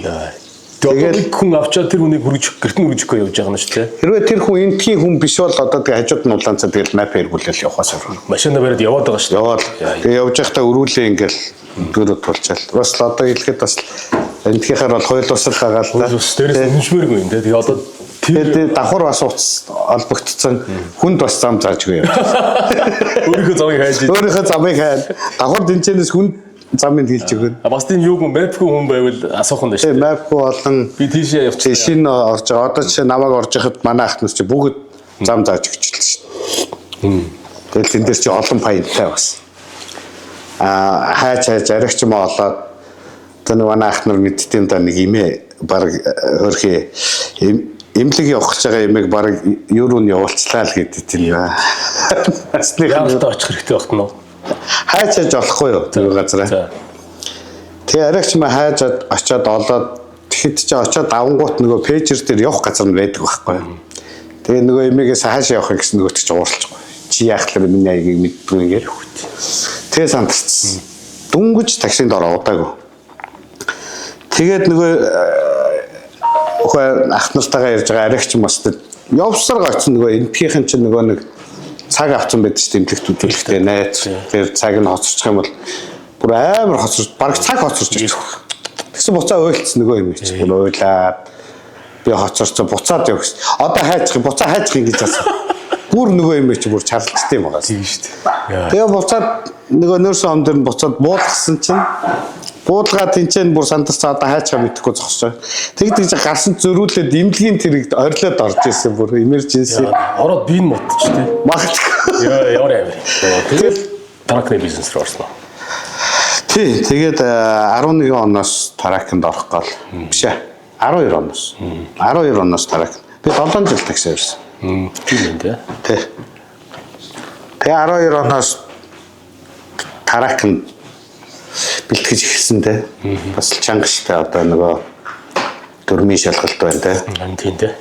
A: Тэгээд хүн авчаад тэр хүнийг гэрт нь хүргэхгүй явж байгаа юм шүү дээ.
C: Хэрвээ тэр хүн энтхийн хүн биш бол одоо тэгээ хажууд нь улаанцаа тэгэл map эргүүлэл явахаас өөр.
A: Машина бариад яваад байгаа шүү дээ.
C: Яваад тэгээ явж байхдаа өрүүлээ ингээл дөрөв тулчаал. Бас л одоо хэлэхэд бас энтхийнхаар бол хоёул усал байгаа л да.
A: Дээрээс үншмээргүй юм дээ. Тэгээ одоо
C: тэгээд давхар бас уц олбогдсон хүнд бас зам заажгүй юм.
A: өөрийнхөө замыг хайж.
C: Өөрийнхөө замыг хайж. Давхар дэнчэнээс хүнд замыг хэлж өгнө.
A: Бас тийм юу мэпгүй хүн байвал асуух нь шүү дээ.
C: Мэпгүй болон
A: би тийшээ явчих.
C: Шинэ орж байгаа. Одоо жишээ намайг орж яхад манай ахнаас чи бүгд зам зааж өгчлээ шүү дээ. Тэгэл тэн дээр чи олон паянтай бас. Хайж аригч юм олоод тэн манай ахнаар мэддэм да нэг имээ баг хөрхи эмнэлэг явах гэж байгаа ямиг баг юу нь явуулчлаа л гэдэг тийм ба.
A: Яалтаа очих хэрэгтэй багт нь.
C: Хайж олохгүй юу тэр газараа. Тэгээ аригч маа хайж очиод олоод Тэгэхэд чи очиод авангуут нөгөө пэйжер дээр явах газар нь байдаг байхгүй юу. Тэгээ нөгөө эмээгээс хаашаа явах гэсэн нөгөөт чи ууралчихгүй. Чи яах вэ миний аягийг мэддгүй ингээд. Тэгээ сандарцсан. Дүнгэж таксинд ороо удаагүй. Тэгээд нөгөө ах нартайгаа ярьж байгаа аригч юм бас явсаар гацсан нөгөө энтхийн чинь нөгөө нэг цаг авсан байдаг шүү дээ эмнэлэгт үзүүлэхдээ найз тэр цаг нь хоцорчих юм бол бүр амар хоцорч баг цаг хоцорч ирчих. Тэгсэн буцаа ойлцсон нөгөө юм чи бүр ойлаад би хоцорч буцаад яв гэсэн. Одоо хайчих буцаа хайчих юм гэж асуу. Бүр нөгөө юм чи бүр чарлцтай юм байгаа. Тийм шүү дээ. Тэгээ буцаад нөгөө нөрсөн ом дээр нь буцаад буулгасан чинь буулгаад тэнцэн бүр сандарцаа одоо хайчаа мэдэхгүй зогсож. Тэгж гарсан зөрүүлээд имлэгийн тэрэг орилоод орж ирсэн бүр emergency.
A: Ороод би нь модч тий.
C: Магадгүй.
A: Ямар амир. Тэгээд таракны бизнес рүү орсон.
C: Тий, тэгээд 11 оноос таракнд орох гол. Биш ээ. 12 оноос. 12 оноос тарак. Би 7 жил такси явсан.
A: Тийм дээ.
C: Тий. Тэгээ 12 оноос таракнд бэлтгэж эхэлсэн те. Бас л чанга штэ одоо нөгөө дөрмийн шалгалт байна те.
A: Тийм дээ.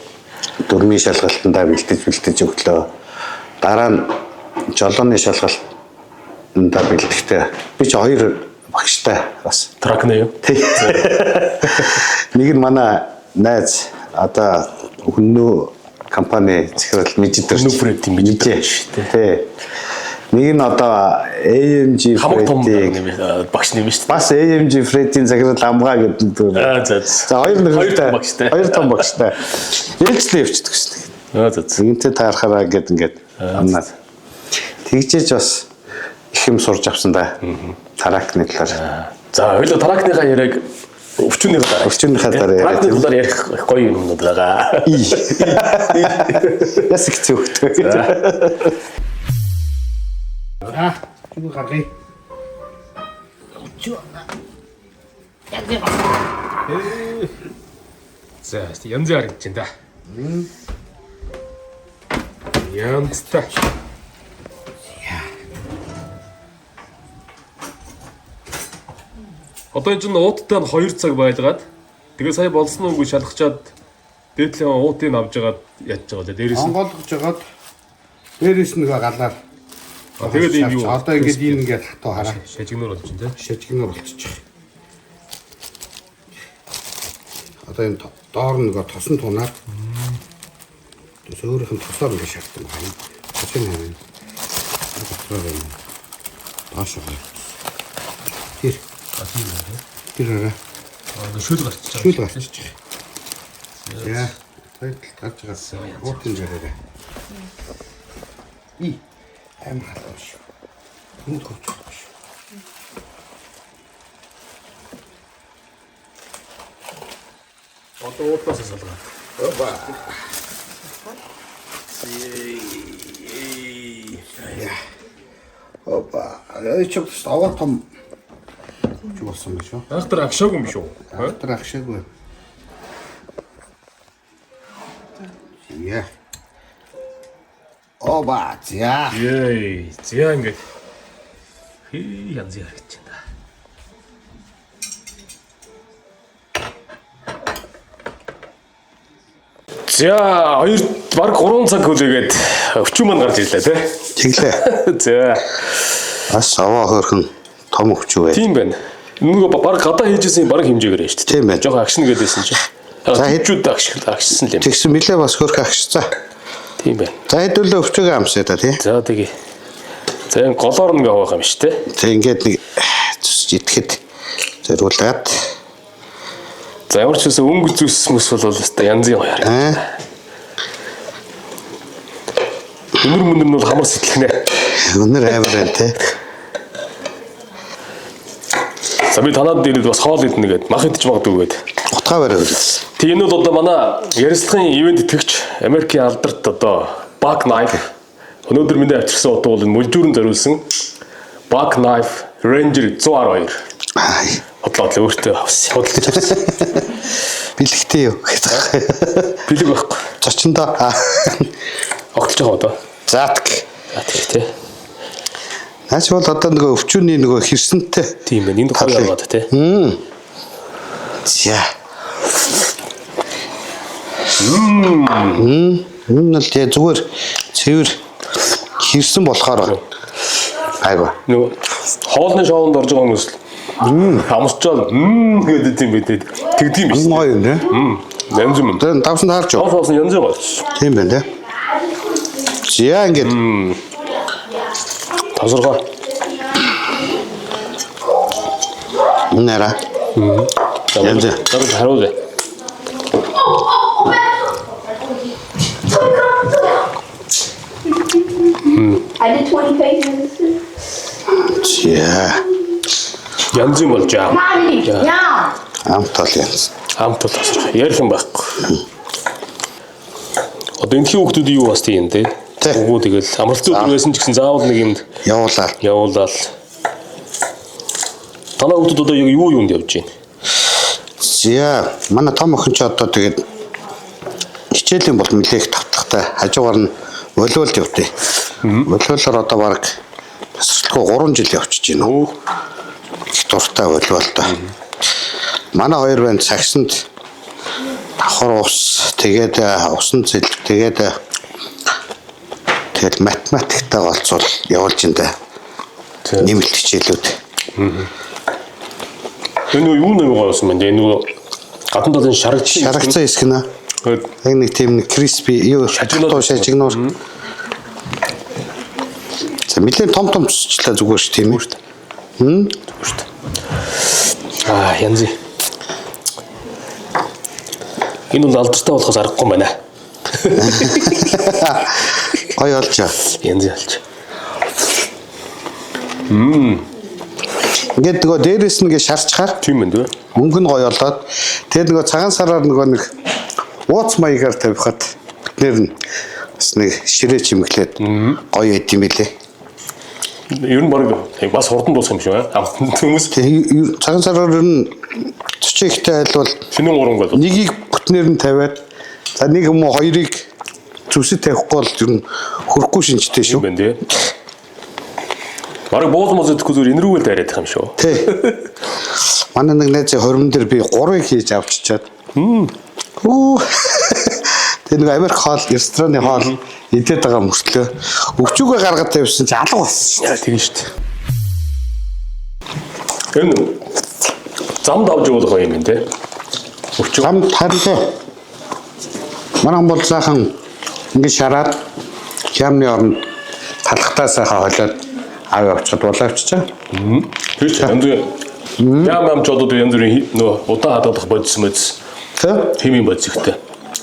C: Дөрмийн шалгалтандаа бэлтэж өглөө. Дараа нь жолооны шалгалтандаа бэлтгэхдээ би ч 2 багштай бас.
A: Тракны юу?
C: Тий. Нэг нь манай найз одоо хүннүү компани захирал мэжидэр.
A: Хүннүү Фред юм мэжидэр шүү дээ.
C: Тий. Нэг нь одоо AMG Freddy
A: багш нэм шүү дээ.
C: Бас AMG Freddy-ийн захирал амгаа гэдэг. За хоёр том багштай. Ээлжлээ явчихдаг шүү дээ. Зинтэй таарахаараа ингээд амнаад. Тэгжээж бас их юм сурж авсан да. Таракны талаар.
A: За хоёул таракныхаа яриаг өвчнийхээ дараа яриа. Таракны талаар ярих гоё юмнууд байгаа.
C: Яс их зүгт.
E: Чүг гаргая.
A: За, янз бүр гэж байна да. Янзтай. Одоо энэ чинь ууттай нь 2 цаг байлгаад тэгээ сая болсон уугүй шалгачаад дээдлийн уутыг авж яагаад ядж байгаа лээ. Дээрээс нь
E: Онгойлгож жагаад дээрээс нэг галаар.
A: тэгээд энэ юу?
E: Одоо ингээд ийм ингээд хатуу хараа.
A: Шажигнуур болж байна те.
E: Шажигнуур болчихчих. Одоо энэ доор нэг тосон тунаад. Тэс өөрийнх нь тосоор ингээд шаардсан байна. Тосын байна. Тосоор байна. Тааш байгаа. Тэр арай.
A: Шүл гарчих.
E: Шүл гарчих. Яа. Тэгээд тавьж гасан. Уутын зэрэг. Амар халуун шүү. Энд хөвч байгаа шүү.
A: Одоо уутаас салгаа.
E: Опа. Опа. Яа ч бас аваа том ч болсон байх шүү.
A: Ахтар агшаагүй юм шүү.
E: Ахтар агшаагүй. Яа. Опа. За.
A: Яй, зя ингээд. Янз бүр гэж байна. За, баг 3 цаг хүлээгээд өвчүүн маань гарч ирлээ тий.
C: Тэглээ.
A: За.
C: Бас аваа хөрхөн том өвчүү бай.
A: Тийм байна. Нөгөө баг гадаа хийжсэн баг хэмжээгээр шүү дээ.
C: Тийм байна.
A: Жохоо агшин гэдээсэн чинь. За хэвчүүд агшсан л юм.
C: Тэгсэн мэлээ бас хөрх агшцаа.
A: Тийм байна.
C: За хэдүүлээ өвчөөгөө амсаа та тий.
A: За тэгээ. За энэ голоор нэг авах юм шүү дээ.
C: Тэг ингээд нэг зүсч идэхэд зориулаад.
A: За ямар ч үсэн өнгө зүс мэс бол өстой янзын хоёр. Өнөр нь бол хамар сэтгэлнэ.
C: Өнөр амар байна тий.
A: За би танаад дээрээ бас хоол идэнэ гээд мах идэж магадгүй гээд.
C: Утгаа бариад.
A: Тийм нь бол одоо манай ярилцлагын ивент итгэгч Америкийн алдарт одоо Buck Knife өнөөдөр миний авчирсан утга бол мөлжүүрэн зориулсан Buck Knife Ranger 112. Бодлоо өөртөө авсан. Бодлож авсан.
C: Бэлгтэй юу?
A: Бэлэг байхгүй.
C: Зочиндоо.
A: Огтлж байгаа одоо.
C: Заатг.
A: Тийм тий.
C: Наач бол одоо нөгөө өвчүүний нөгөө хэрсэнтэй.
A: Тийм байна. Энд хоёр яваад тий.
C: За. Энэ л тэгээ зүгээр цэвэр хэрсэн болохоор айгу.
A: Нөгөө хоолны шоунд орж байгаа хүмүүс л хамсчаад гэдэг юм бид тэгдэм биш.
C: Гоё юм тий.
A: Янз юм.
C: Тэр давсан таарч юу?
A: Хоолсон янз гоё.
C: Тийм байна тий. Зя ингээд
A: Тасаргаа.
C: нэрэ. Янз.
A: Тэр харуулъя.
D: I did 20 pages.
C: Зя.
A: Янз юм болж байгаа.
D: Mommy, yeah.
C: Амтал янз.
A: Хамт бол тасаргаа. Ярих юм байхгүй. Одоо энэ хүүхдүүд юу бас тийм те. Үгүй тэгэл амралтын өдөр байсан ч гэсэн заавал нэг юмд явуулаад. Танай хүүхдүүд одоо юу юунд явж байна?
C: Зя. Манай том охин ч одоо тэгээд хичээлийн бол нэлээх тавтахтай хажуугаар нь волейболд явдээ. Волейболоор одоо баг тасралтгүй 3 жил явчихж байна. Их дуртай волейболтой. Манай хоёр байна цагсанд давхар ус тэгээд усан цэл тэгээд математиктай болцвол явуулж энэ нэмэлт хичээлүүд.
A: Энэ юу нэг гоёсон байна. Энэ нөгөө гадна талын
C: шарагцсан хэсэг нэ. Яг нэг тийм нэг криспи юу шажигнуур. За мэдээ том цэцлээ зүгээр ш тийм үү?
A: Зүгээр шүү дээ. Янзи. Энэ бол алдартай болохоос аргагүй юм байна.
C: Гоё олж.
A: Янзи олж.
C: Ингээд нөгөө дээрээс нэгэ шарчхаар
A: Тийм ээ.
C: өнгө нь гоё болоод тэгээд нөгөө цагаан сараар нөгөө нэг ууц маягаар тавихад бүтнээр нь бас нэг ширээ чимэглээд гоё эд юм билээ.
A: Ер нь баг бас хурдан дуусах юм шиг байна. Хүмүүс
C: Цагаан сараар нь цочин ихтэй айлбал
A: шинийн 3 гол.
C: нэгийг бүтнээр нь тавиад за нэг юм уу хоёрыг зүсэд тавихгүй бол ер нь хөрөхгүй шинжтэй шүү.
A: Бэн дээ. Бараг буулмоос идэхгүй зүгээр энэ рүүгээ дайраад байгаа юм шүү.
C: Тий. Манай нэг найзын хоригн дээр би 3-ыг хийж авчичаад. Тэр нэг Америк хоол, рестораны хоол идээд байгаа мөртлөө өвчүүгээ гаргаад тавьсан чи алга болсон.
A: Яа тийм шүү дээ. Энэ замд авч явах гоё юм те. Өвчөө.
C: Зам харилаа. Манай бол сайхан ингэ шараад хямны оронд талхтаа сайхан холиод ав явчихад боловччаа.
A: Тэр чинь ям ч одоо янз бүрийн нөө удаан хадгалах бодис мэс. Химийн бодис ихтэй.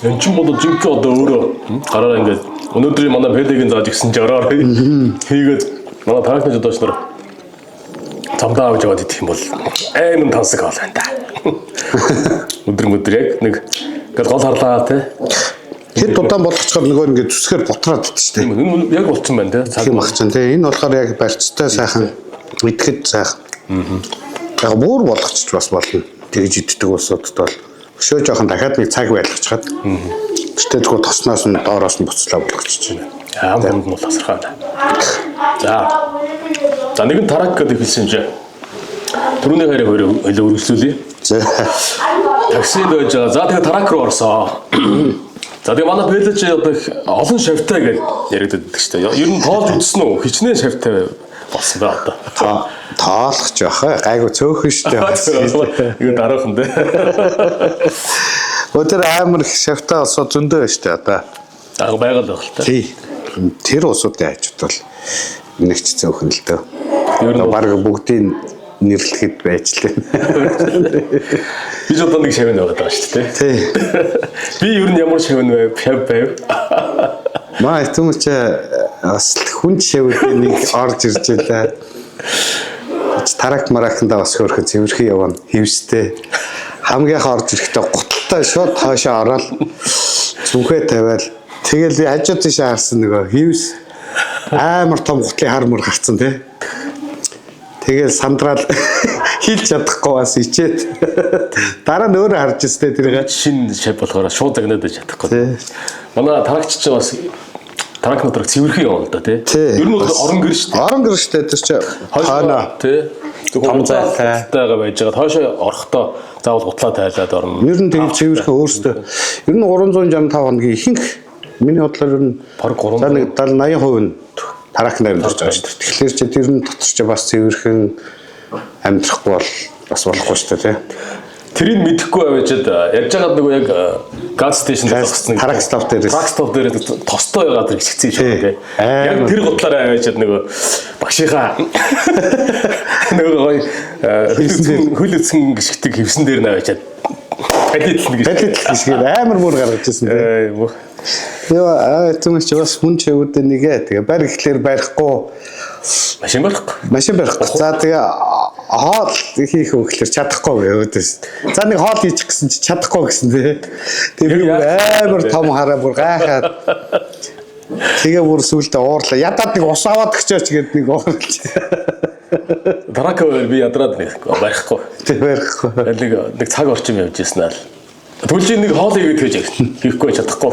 A: Эн чинь бол жинхэнэ одоо өөрөө гараараа ингээд өнөөдрийн манай пэдэгийн зааж гисэн чи ороор хийгээд манай тарахны жодооч нар замдаа авч яваад идэх юм бол айман тансаг бол байна да. Өдөр яг нэг ингээд гол харлаа те.
C: Хэд удаан болгоцохоор нөгөө ингээд зүсгээр бутраад идэж штэ.
A: Энэ яг болцсон байна те.
C: Тийм багцсан те. Энэ болохоор яг барьцтай сайхан идэхэд сайхан. Яг бүр болгочих бас болно. Тэгж иддэг улсуудад бол өшөө жоохон дахиад нэг цаг байлгачаад. Гэтэ зүгээр тосноос нь доороос нь буцлаа болгочих чинь.
A: Амд нь бол тасархаа байна. За нэгэн тарак гэдэг хэлсэн чинь түрүүний харийг хоёроо үргэлжлүүлье.
C: За.
A: Таксид байж байгаа. За тэгээ тарак руу орсоо. За тэгээ манай пэлэж одоо их олон шавьтай гэж яригддаг шүү дээ. Ер нь тоолж үзсэн үү? Хичнээн шавьтай болсон бай одоо.
C: Тоолох жоох гайгүй цөөхөн шүү дээ.
A: Юу дараахан дээ.
C: Өдөр амар их шавьтай олсоо зөндөө шүү дээ одоо.
A: Аа байгаад байх л та.
C: Тий. Тэр усуудын хажууд бол нэг ч цөөхөн л дөө.
A: Ер нь
C: баг бүгдийн нэрлэхэд байж л байна.
A: Би ч одоо нэг шавь байгаад байгаа шүү дээ.
C: Тий.
A: Би ер нь ямар шавь вэ? Шавь байв.
C: Маа түмч бас хүн шавьтай нэг орж ирж байлаа. Тарак мараканда бас хөрхөн цэвэрхэн явна. Хевстэй. Хамгийн орж ирэхдээ гуталтай шууд хаашаа ороод зүнхээ тавиал тэгэл хажуу тийшээ харсан нөгөө хевс амар том гутлын хар мөр гарцсан тий. Тэгэл сандраал хилж чадахгүй бас ичээд дараа нь өөрөө харж өстэй тэрийг
A: шинэ шавь болохоор шууд загнаад байж чадахгүй. Манай тарагч чинь бас Таракнууд цэвэрхэн явна л да тий.
C: Тий.
A: Ер нь бол орон гэр шүү дээ.
C: Орон гэр шүү дээ тэр чинь.
A: Хойшоо тий.
C: Том зайтай
A: байж байгаа. Хойшоо орохдоо заавал гутлаа тайлаад орно.
C: ер нь тийм цэвэрхэн өөртөө ер нь 365 хоногийн ихэнх миний бодлоор ер нь
A: Бараг 300.
C: за нэг 70-80% нь таракн дээр дурж байгаа шүү дээ. Тэгэхээр чи тэр нь дотор чи бас цэвэрхэн амьдрахгүй бол бас болохгүй шүү дээ тий.
A: Тэрийг мэдэхгүй аваачаад ярьж байгаа нөгөө яг газ стейшн зогссон
C: Тарак стоп дээр
A: трак стоп дээр тостой байгаа дэр гисгцэн шүү дээ. Яг тэр готлаараа аваачаад нөгөө багшийнхаа нөгөө хөлөцсөн гисгтэг хевсэн дээр нь аваачаад балитлна
C: гисгээд амар мөр гаргаж ирсэн тий. Яа этэмч бас хүн ч үүдээ нэгэ тэгээ барь ихлээр барихгүй
A: машин барихгүй.
C: машин барихгүй. За тэгээ хоол хийх өгөхлөр чадахгүй өөдөөс. За нэг хоол хийчих гэсэн чи чадахгүй гэсэн тий. Тэгээ би амар том хараа бүр гайхаад тэгээ бүр сүултээ уурлаа. Ядаад нэг ус аваад өгчөөч гээд нэг уурлаа.
A: Тарак би ядраад нэхгүй барихгүй.
C: Тэг барихгүй.
A: Нэг цаг орчим явж ирсэн аа. Түлжийн нэг хоол хийгээд хийхгүй чадахгүй.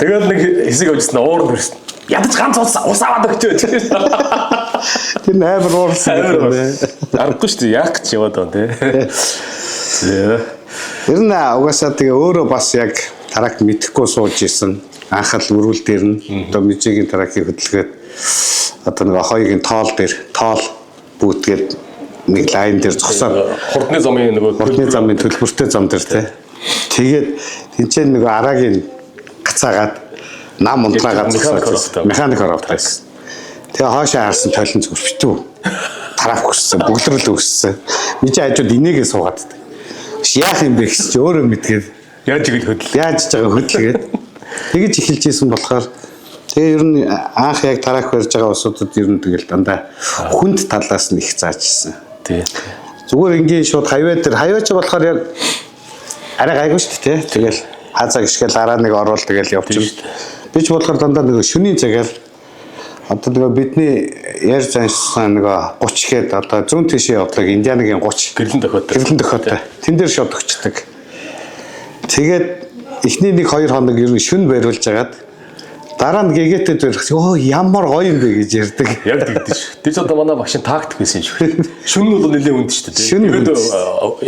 A: Тэгээд нэг хэсэг явжсэн уурн төрсөн. Ядаж ганц ус аваад өгчөөч.
C: Тэр амар уурсан.
A: Аргагүй шүү дээ. Яах гэж яваад байна те.
C: Ер нь угаасаа тэгээ өөрөө бас яг тарак мэдхгүй сууж исэн. Анхаал өрүүл дээр нь одоо мижигийн таракийг хөдөлгөөд одоо нэг хоёрын тоол дээр тоол бүүтгээд нэг лайн дээр зогсоод
A: хурдны замын нөгөө
C: хурдны замын төлбөртэй зам дээр те. Тэгээд тэнцэн нөгөө арагийн гацаагаад нам унтлаагаад механик ороод байсан. Тэгээ хоошоо харсан тойлон зүг битүү тарах өгсөн, бүглэрэл өгсөн. Мижи хажууд инээгээ суугаад. Яах юм бэ гэж чи өөрөө мэдгээд
A: яаж игэл хөдөл.
C: яаж ч байгаа хөдлөгээд тэгэж эхэлж исэн болохоор тэгээ ер нь анх яг тарах барьж байгаа усуудад ер нь тэгэл дандаа хүнд талаас нь их зааж исэн.
A: Тий.
C: Зүгээр ингийн шууд хайваа дээр хайваач болохоор яг арай гайгүй шүү дээ. Тэгэл хазаа гიშгээл араа нэг орвол тэгэл явчихна. Би ч болохоор дандаа нэг шөнийн цагаар одоо нөгөө бидний ярьж заншсан нөгөө 30 гээд одоо зүүн тишээ явдаг Индианыгийн 30
A: гэрлэн дохиотой.
C: гэрлэн дохиотой. Тэн дээр шууд өгчдөг. Тэгээд эхний 1-2 хоног ер нь шүн бариулж агаад дараа нь гэгээтэд барих. Оо ямар гоё юм бэ гэж ярьдаг.
A: Яг тэгдэж шүү. Тэр ч одоо манай машин тактик байсан шүү. Шүн нь бол нэлээд үнд шүү дээ. Тэгээд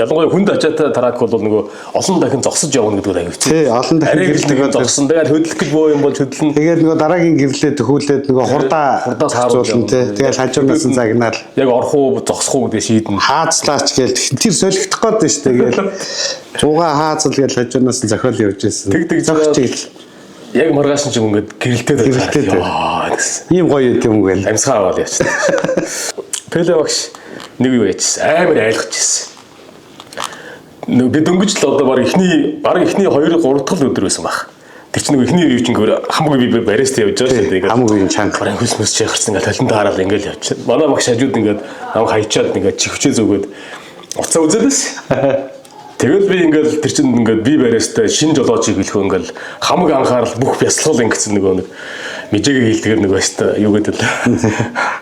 A: ялангуяа хүнд ачаатай тарак бол нөгөө олон дахин зогсож явна гэдэг аяг хэцүү.
C: Тий, олон дахин
A: гэрэлтэйгээ зогсон. Тэгээд хөдлөх гэж боо юм бол хөдлөн.
C: Тэгээд нөгөө дараагийн гэрлээ төхүүлээд нөгөө хурдаа сааруулна тий. Тэгээд хажуунаас нь загнаал.
A: Яг орох уу зогсох уу гэдэг шийднэ.
C: Хаацлаач гээл тэр солигдох гээд байна шүү дээ гээл. Зугаа хаацл гээл хажуунаас нь зохиол явж байсан.
A: Тэг
C: зогсож ийл.
A: Яг маргааш нь ч юм ингээд гэрэлтэй яа гэсэн.
C: Ийм гоё юм гээл.
A: Амьсгаа аваад явчихсан. Пеле багш нэг юу яжсэн. Амар айлгаж ирсэн. Би дөнгөж л одоо баг эхний 2-3 дахь өдөр байсан баг. Тэг чи нэг эхний юу ч ингээд хамаагүй би барист явж байгаа шүү дээ.
C: Хамаагүй чанга.
A: Барин хөс чихэрсэн ингээд толинд хараад ингээд явчихсан. Манай багш хажууд ингээд нам хайчаад ингээд чихвчээ зүгээд уцаа үзэлээс. Тэгэл би ингээл тэр чинь ингээд би бариастай шинэ жолоочийг хэлэхөө ингээл хамаг анхаарал бүх бясалгал ингэсэн нөгөө нэг мижээгээ хийлдэгээр нэг байста юу гэдэг л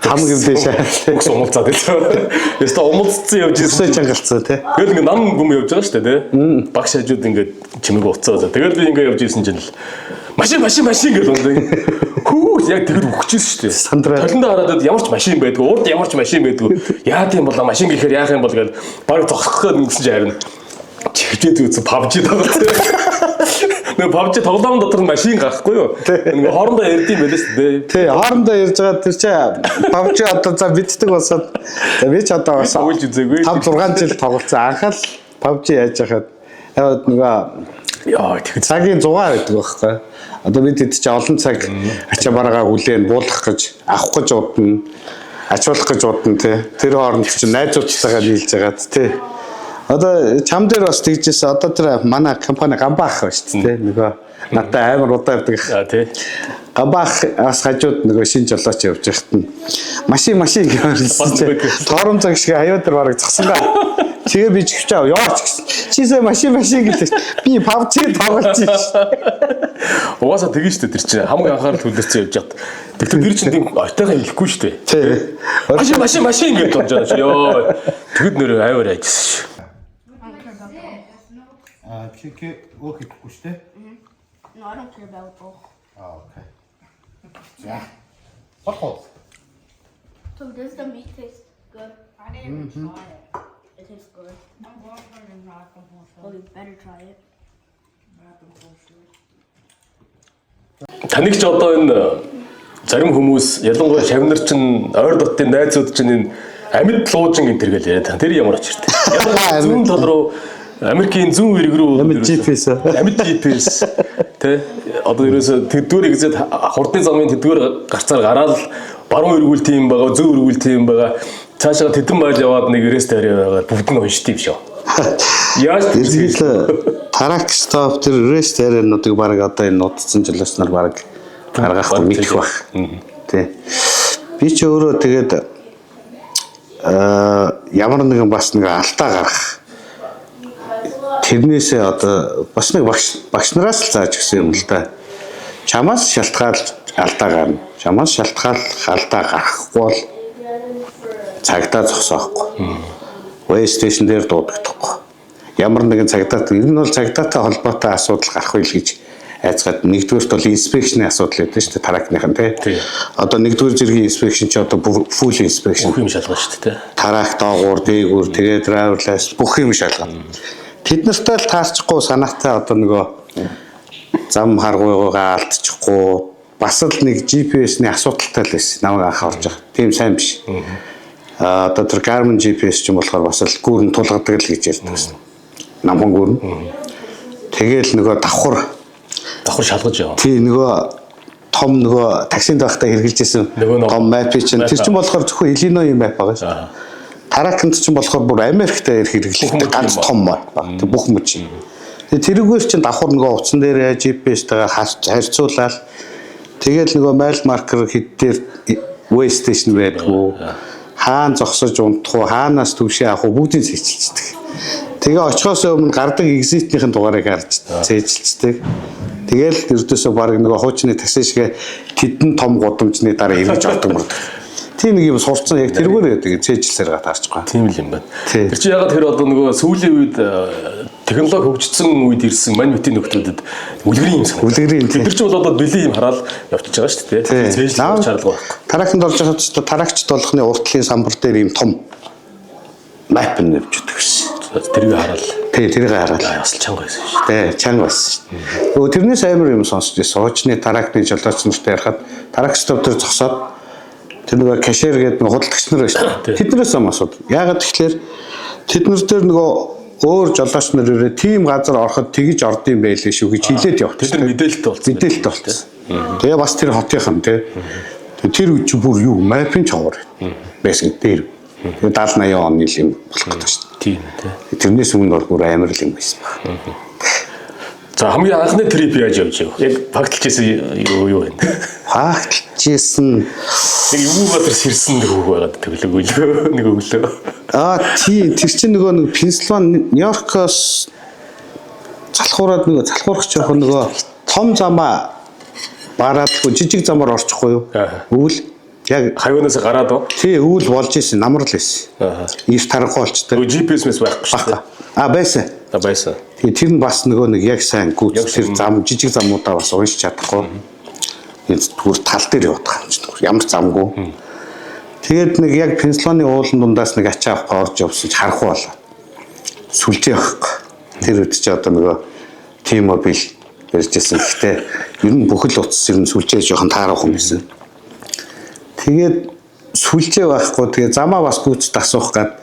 C: хамаг юм дэшээ.
A: Бүгс умалцаад байсан. Яста умалцсан явж
C: өсөө чангалцсан тий.
A: Тэгэл ингээд нам гүм явж байгаа шүү дээ тий. Багш хажууд ингээд чимэг уцаа. Тэгэл би ингээд явж исэн чинь л машин гэж ундаг. Хүү яг тэр өгчээсэн шүү дээ. Толиндоо хараад ямар ч машин байдгүй, урд ямар ч машин байдгүй. Яа тийм бол машин гэхээр яах юм бол гээд баг зогсох гээд ингэсэн чинь харин чивчээд үзсэн PUBG тоглолт. Нэг PUBG тоглоом дотор нь машин гарахгүй юу? Нэг хоорондоо ярьдсан байлээ шүү дээ.
C: Тий, хоорондоо ярьж байгаа тэр чинь PUBG одоо за биддэг болсоод за би ч одоо 5-6 жил тоглолцсон. Анхаал PUBG яаж яхад нөгөө
A: яа тэг
C: цагийн 100 байдаг байхгүй. Одоо бид хэд ч олон цаг ачаа бараагаа хүлээн буулгах гэж, авах гэж удна, ачуулах гэж удна тий. Тэр хооронд чинь найзуудтайгаа нийлж байгаад тий. Одоо чам дээр бас тэгжсэн. Одоо тэр манай компани Гамбаах ба шүү дээ. Нөгөө надад амар удаа явдаг.
A: тий.
C: Гамбаах бас хажууд нөгөө шинэ жолооч явж байхад нь машин гэсэн. Тоором цаг шиг аяа дээр бараг зогсонгаа. Тэгээ би ч хвчаа яваач гэсэн. Чисээ машин гэдэг. Би PUBG тоглож байна.
A: Угаасаа тэгэн шүү дээ тэр чинь хамаг анхаарал хүлээсэн явж хат. Тэгэхээр тэр чинь тийм ойтойгоо хэлэхгүй шүү дээ.
C: Тий.
A: Машин гэж болж байгаа шүү. Йоо. Тэгэд нэр аймаар айжсэн шүү.
E: Чи өөхгүй шүү дээ.
D: No, I don't care about both.
E: Okay. За. Болох.
D: So does the meat taste good? I didn't even try it. It tastes good. Oh, you better try it.
A: Таныг ч одоо энэ зарим хүмүүс ялангуяа шавнар чинь ойр дотын найзууд чинь энэ амьд луужин энэ төр гэл яриад байна. Тэр ямар очирт. Ялангуяа зүүн тал руу Америкийн зүүн ирэг рүү
C: Амьд GPS
A: амьд GPS тэ одоо ерөөсө тэдгүүрийг зэд хурдны замын тэдгүүр гарцаар гараад баруун эргүүл тийм байгаа, зүүн эргүүл тийм байгаа. Цаашаа тэдэн майл яваад нэг ресторан байгаа бүгд нь уншд юм шүү. Яаж
C: Тэрхэл тарак стоп тэр ресторануудыг баг одоо энэ нутцсан жилээс нар баг гаргахгүй мэдэх баг. Тий. Би ч өөрөө тэгээд ямар нэгэн бас нэг алдаа гарах. Тэрнээсээ одоо бас нэг багш нараас л зааж өгсөн юм л да. Чамаас шалтгаалж алдаа гарна. Чамаас шалтгаалж алдаа гарахгүй бол цагдаа зогсоохгүй. Waystation дээр дуудагдахгүй. Ямар нэгэн цагдаа ер нь бол цагдаатай холбоотой асуудал гарах үйл гэж айцгаад нэгдүгээрт бол инспекшны асуудал байдаг шүү дээ таракныхан тий. Одоо нэгдүгээр зэргийн инспекшн чи одоо full inspection
A: бүх юм шалгана шүү дээ.
C: Тарак доогуур дээгүүр тэгээ driver license бүх юм шалгана. Тэд нартай л таарчихгүй санаатай одоо нөгөө зам харгуугаа алдчихгүй бас л нэг GPS-ний асуудалтай л байсан. Намайг анх орж байгаа. Тийм сайн биш. Одоо тэр Garmin GPS ч юм болохоор бас л гүүрэн тулгадаг л гэж ярьдаг гэсэн. Намхан гүүрэн. Тэгээл нөгөө давхар
A: шалгаж яваа.
C: Тий нөгөө том нөгөө таксинд байхдаа хэрэгжилжсэн гом map чинь тэр чинь болохоор зөвхөн Illinois map байгаа шүү. Таракнд чинь болохоор бүр Америктай хэрэглэдэг ганц том map. Тэг бүх мөч. Тэгээ тэрүүгээр чинь давхар нөгөө утсан дээр GPS-тэйгээ харьцуулаад тэгээл нөгөө майл маркер хэд дээр Waystation байдгүй. Хаана зогсож унтах уу, хаанаас төвшөө авах уу бүгдийг цэцэлцдэг. Тэгээ очихоос өмнө гардаг exit-ийн дугаарыг харж цэцэлцдэг. Тэгээл ердөөсөө баг нөгөө хуучны такси шиг тэдэн том гудамжны дараа эргэж ордог мөрдөг. Тийм нэг юм сурцсан яг тэргээр тэгээ цэцэлсээр гатаарч байгаа.
A: Тийм л юм байна. Тэр чинь ягаад тэр одоо нөгөө сүүлийн үед технологи хөгжсөн үед ирсэн маньвитийн нөхдүүдэд үлгэрийн юм санагдав.
C: Үлгэрийн
A: тэр чинь бол одоо бэлэн юм хараад явчихж байгаа шүү дээ. Зээлж шаардлага байхгүй.
C: Таракнд орж байхад ч таракчд болохны уртлын самбар дээр юм том map нэвж өгдөг шээ.
A: Тэрийг хараад.
C: Тий, тэрийг хараад.
A: Бас л чанга байсан шүү.
C: Тий, чанга байсан шүү. Өө тэрнээс амар юм сонсч байсан. Хуучны таракны жолооч нартай ярихад таракч төвдөр зогсоод тэр нөгөө кашер гэдэг нэг худалдагч нар байсан. Тэднээс юм асууд. Яагаад тэгэхээр тэд нар дээр нөгөө өөр жолооч нар ирээ тийм газар ороход тэгж ордсон байлээ шүү гэж хэлээд явт.
A: Тэр мэдээлэлтэй болсон.
C: Мэдээлэлтэй болсон. Тэгээ бас тэр хотынхан тий. Тэр үуч бүр юу мапын чавар байсан дээр. Тэгээ 70-80 оны юм болох гэдэг шүү.
A: Тийм тий.
C: Тэрнээс өмнө бол бүр амар л юм байсан баг.
A: За хамгийн анхны трип яаж явж байв? Яг факталчсэн юу вэ?
C: Факталчсэн
A: нэг юу гадар сэрсэн нэг үг байгаад төглөг өглөө нэг өглөө.
C: Тийм тэр чинь нөгөө нэг Пенсильвани Нью-Йоркоос залхуураад нөгөө залхуурах жоохон нөгөө том замаа бараадгүй жижиг замаар орчихгүй юу? Өвөл яг
A: хайванаас гараад уу?
C: Тий өвөл болж исэн намрал байсан. Ир таранхай болчтой.
A: GPS-мэс байхгүй шүү дээ.
C: Байсан.
A: Байсан.
C: Тэгээ тэр нь бас нөгөө нэг яг сайн гүйц тэр зам жижиг замуудаа бас уншиж чадахгүй. Түр тал дээр явах юм чинь ямар замгүй. Тэгээд нэг яг Пенсильвани уулын дундаас нэг ачаа авах орж явсан ч харахгүй болоо. Сүлжээ байхгүй. Тэр үед чи одоо нөгөө T-Mobile ярьжсэн. Гэхдээ ер нь бүхэл утас ер нь сүлжээ жоохон таарах юм байсан. Тэгээд сүлжээ байхгүй. Тэгээ замаа бас гүйцэд асуух гад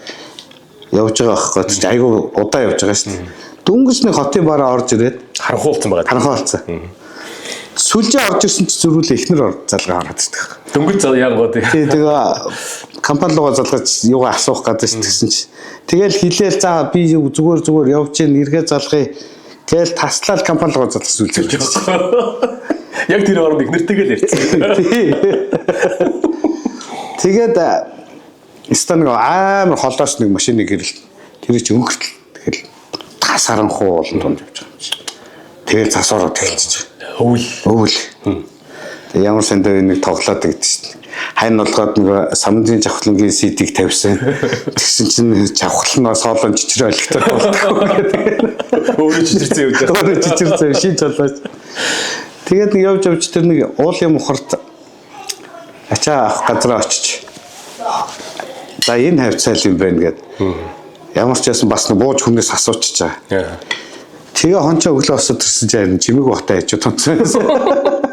C: явж байгаа байхгүй. Чи айгүй удаа явж байгаа шүү дээ. Дөнгөж нэг хотын бараа орж ирээд
A: харанхуулсан байгаа.
C: Харанхуулсан. Сүлжээ орж ирсэн чи зөрүүлээ эхнэр залгаа хараад байдаг.
A: Дөнгөж яангууд.
C: Тий тэгээ компани руугаа залгаж юугаа асуух гэдэг чинь тэгсэн чи. Тэгэл хилээл за би зүгээр явж гин эргээ залгая гээл таслал компани руугаа залгаж сүлжээ.
A: Яг тэр оронд эхнэртэйгээ л ярьсан.
C: Тэгээд стан амар холоос нэг машиныг гэрэл тэр чи өнгөртөл тэгэл тас харанхуй болон тунд явж байгаа юм чи. Тэгэл засвараа тэлчихэж. Өвөл. Тэг ямар сандаа нэг тоглоод гэдэг чинь. Хань болгоод нэг самдын жавхлангийн CD-г тавьсан. Тэгсэн чинь жавхлан нь соолон жижиг ойлгохтой болдог гэдэг.
A: Өөрөө жижигцэн явж байгаа.
C: Өөрөө жижигцэн шийд болооч. Тэгээд нэг явж тэр нэг уулын мухарт ачаа авах газараа очиж. За энэ хавцаал юм байна гэд. Ямар ч байсан бас бууж хүнээс асуучиж байгаа. Тэгээ хончоо өглөө осод ирсэн чинь чимэг бахтай яж тонцсон.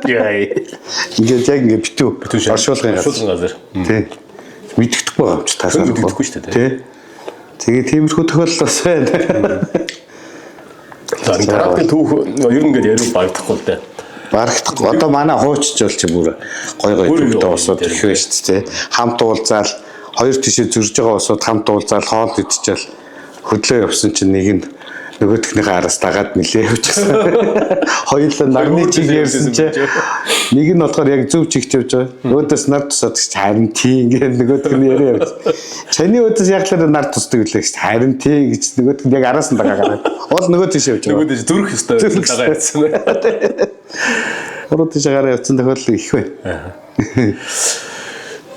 C: Яа. Ингээд яг ингээд битүү оршуулгын
A: газар.
C: Тий. Мэддэхгүй байгаа юм чи таасаа.
A: Мэддэхгүй шүү дээ.
C: Тий. Тэгээ тиймэрхүү тохиолдол бас байна.
A: За дараагийн түүх ер нь ингээд яриу багтахгүй л дээ.
C: Барагдахгүй. Одоо манай хуучч бол чи бүр гой түүхтэй усууд их байна шүү дээ. Хамт уулзаал хоёр тишээ зөрж байгаа усууд хамт уулзаал хоол идчихэл хөдлөө явсан чинь нэг нь нөгөөдхнийхээ араас дагаад нилээ явчихсан. Хоёулаа нарны чиг ярьсан чинь нэг нь болохоор яг зөв чигт явж байгаа. Өөдөөс нар тусаад гэж харин тий ингээд нөгөөдх нь яриа явж. Чаны өөдөөс яг л нар тусдаг үлээ гэж харин тий гэж нөгөөдх нь яг араас нь дагаа гараад. Ол нөгөө тийш явж байгаа.
A: Нөгөө тийш зүрх ёстой дагаа явсан.
C: Өөрөө тийш гараа явсан тохиолдол их байна.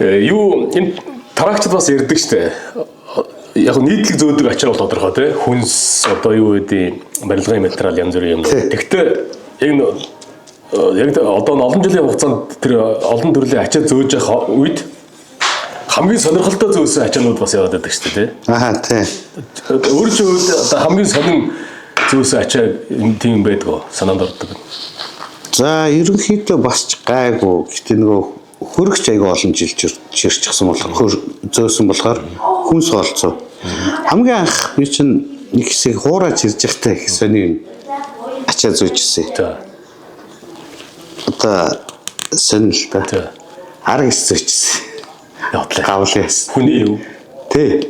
A: Юу энэ тараагчд бас ярьдаг штэ. Яг нийтлэг зөөдөг ачаар бол тодорхой тий. Хүнс одоо юу гэдэг барилгын материал янз бүрийн юм. Тэгтээ яг одоо олон жилийн хугацаанд тэр олон төрлийн ачаа зөөж явах үед хамгийн сонирхолтой зөөсөн ачаанууд бас яваад байдаг шүү дээ тий.
C: Аа тий.
A: Өөрөөр одоо хамгийн сонин зөөсөн ачаа тийм байдгаа санаанд ордог.
C: За ерөнхийдөө бас ч гайгүй. Гэтэ нөгөө хөргөч аяга олон жил чирчихсэн болохоор зөөсөн болохоор хүнс олцоо. Хамгийн анх би чинь нэг хэсэг хуураач ирж явахтай их сони ачаа зөөжсэн. Одоо сонь л та. Арга зөөжсэн. Гавлаас.
A: Хүний юу?
C: Тий.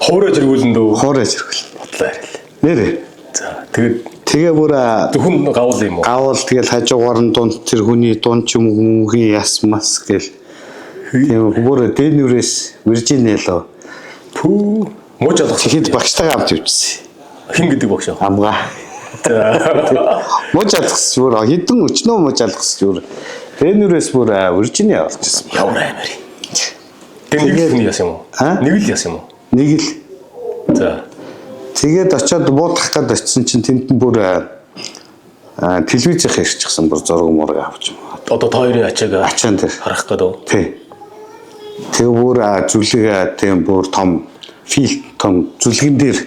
A: Хуураж иргүүлэн дөө.
C: Хуураж иргүүл.
A: Бодлоо ярил.
C: Нэрээ.
A: За тэгээ
C: бүр
A: зөвхөн гавл юм уу?
C: Гавл тэгэл хажуугаар нь дунд тэр хүний дунд ч юм уугийн ясмас гэл. Тийм бүр дэнүрээс Виржиниало.
A: Пүү мууж алгасан.
C: Хэд багштайгаа хамт явчихсан.
A: Хин гэдэг багш аа.
C: Амгаа. Мууж алгасан бүр хэдэн өчнөө мууж алгасан бүр дэнүрээс бүр Виржини явуулчихсан.
A: Ямар амар юм. Тэгээд нэг л яасан юм уу? Нэг л яасан юм уу?
C: Нэг л.
A: За.
C: Тэгээд очиод буудах гээд очисон чинь тэнд нь бүр телевизийн хэрччихсэн бүр зураг мураг авч юм.
A: Одоо та хоёрын
C: ачаан дээр
A: харах гэдэг.
C: Тий. Тэгээ бүр зүлгээ тийм бүр том зүлгэн дээр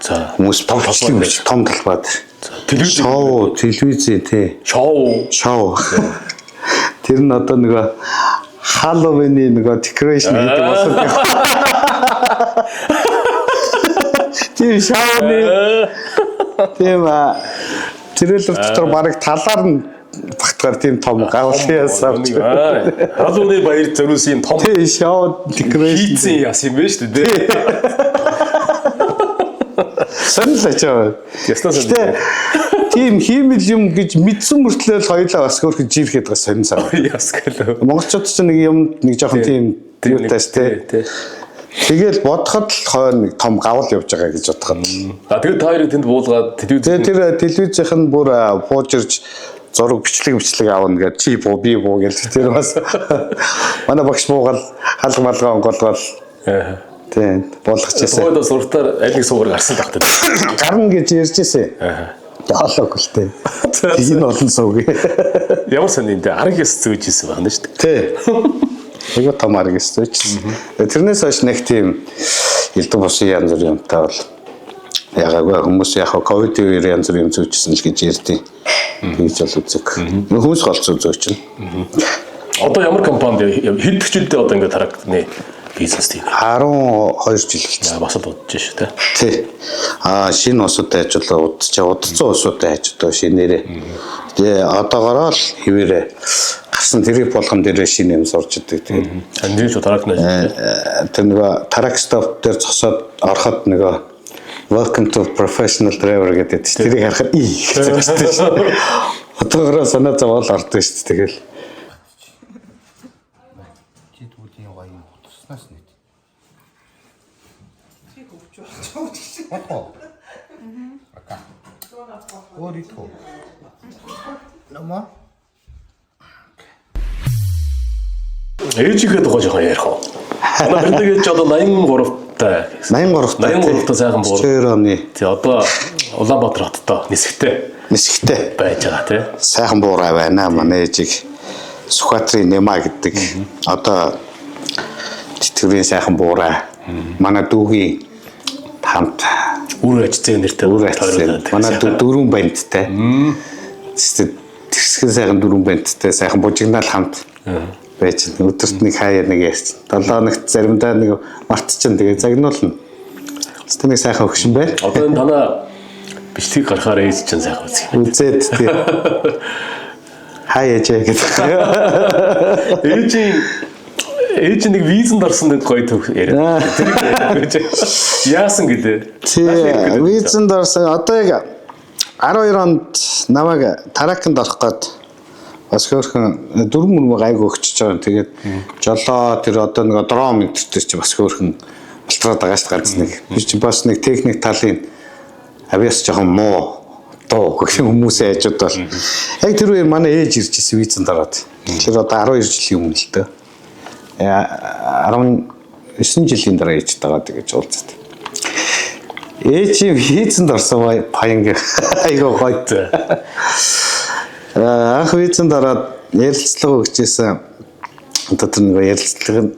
A: за
C: хүмүүс том талбайд телевизээ тий. Шоу. Тэр нь одоо нөгөө Halloween-ийн нөгөө decoration гэдэг болсон. Тийм шоуны тийм трейлер дотор бараг талаар нь багтгаар тийм том гавлаас авч.
A: Halloween баяр зориулсан том
C: тийм шоу decoration
A: яасан юм бэ шүү дээ.
C: Сонлоо.
A: Ястаа
C: тийм хиймэл юм гэж мэдсэн мөртлөө л хоёлаа бас хөөрхөн жирхэд бас сонин сар.
A: Яскал.
C: Монголчууд ч нэг жоохон тийм юутаас тий. Тэгэл бодоход л хойно нэг том гавл явж байгаа гэж бодоход.
A: Тэгээд та хоёрыг тэнд буулгаад
C: тэр телевизийнх нь бүр бууж ирж зураг бичлэг аавна гэж чи буу би буу гэж тэр бас манай багш буугаал халга малгай онгоолгоол тийм болгочихсэн.
A: Хойдоо суртаар аль нэг суугаар гарсан тахтай.
C: Гарна гэж ярьжсэн. Яалаагүй л дээ. Тийм олон сууг.
A: Ямар сони энэ арга яс зөөж исэн байна шүү дээ.
C: Тий. Айгуу том арга яс зөөжсэн. Тэрнээс хойш нэг тийм элдв бусын янз бүрийн юмтай бол ягаагүй хүмүүс яг ковид үеэр янз бүрийн юм зөөжсэн л гэж ярьдیں۔ Тэгж бол үзэг. Хүмүүс голцоо зөөчнө.
A: Одоо ямар компанид хэд хүчтэй одоо ингэ тарагдны бизнес тийм
C: 12 жил болсон.
A: Бас л удаж шүү дээ.
C: Тий. Шинэ усуудтай ажиллаа удцсан усуудтай ажиллаа шинээрээ. Тэгээ одоогороо л хэвээрээ гарсан тэрийг болгон дээрээ шинэ юм сурч идэг. Тэгээ
A: сандрын шүү тарагнаа.
C: Тэр нөгөө тараг стоп дээр зогсоод ороход нөгөө welcome to professional driver гэдэг чинь тэрийг харахад гэж байна шүү дээ. Одоогороо санаа зовоол ордог шүү дээ. Тэгэл
E: Орито. Нама.
A: Ээжигээ тухай жоохон ярих уу? Манай бэрдэг ээж одоо 83-тай. 83-тай сайхан буур.
C: 2 оны.
A: Тий одоо Улаанбаатар хоттой нисгтэй
C: байж
A: байгаа тий.
C: Сайхан буурай байна манай ээжиг. Сүхбаатарын Нема гэдэг. Одоо тэтгэврийн сайхан буурай. Манай дүүгийн хамт
A: Үр ажицсан нэртэй.
C: Үр ажицсан. Манай дөрвөн бандтай. Тэрсгэн сайхан дөрвөн бандтай сайхан бужигнаал хамт байж өдөрт нэг хаяа нэг ярьсан. 7 хоногт заримдаа нэг мартчихсан. Тэгээ загнуулна. Тэ нэг сайхан өгшин байна.
A: Одоо энэ танаа бичлэгийг гарахаар ээж чинь сайхан үзье.
C: Үзээд тий. Хаяа жаа гэдэг. Ээж нэг визэнд орсон нэг гоё төв яриа. Яасан гэлээ. Тий, визэнд орсон. Одоо яг 12 онд намайг Тараканд орох гээд бас хөөрхөн 4 мөр гайг өгчөж байгаа. Тэгээд жолоо тэр одоо нэг дрон мэдэрч чи бас хөөрхөн болтроод байгаа шүү ганц нэг. Би чи бас нэг техник талын авиас жоохон муу доо гэх хүмүүсээ ажууд бол яг тэр үеэр манай ээж ирж ирсэн визэнд ороод. Тэгэхээр одоо 12 жилийн өмнө л дээ. 19 жилийн дараа ээжтэйгээ тэгэж уулзаад. Ээжийн визэнд орсон баянг айгаа гоё. Анх визэнд ороод ярилцлага өгчээсэн. Одоо тэр нэг ярилцлагын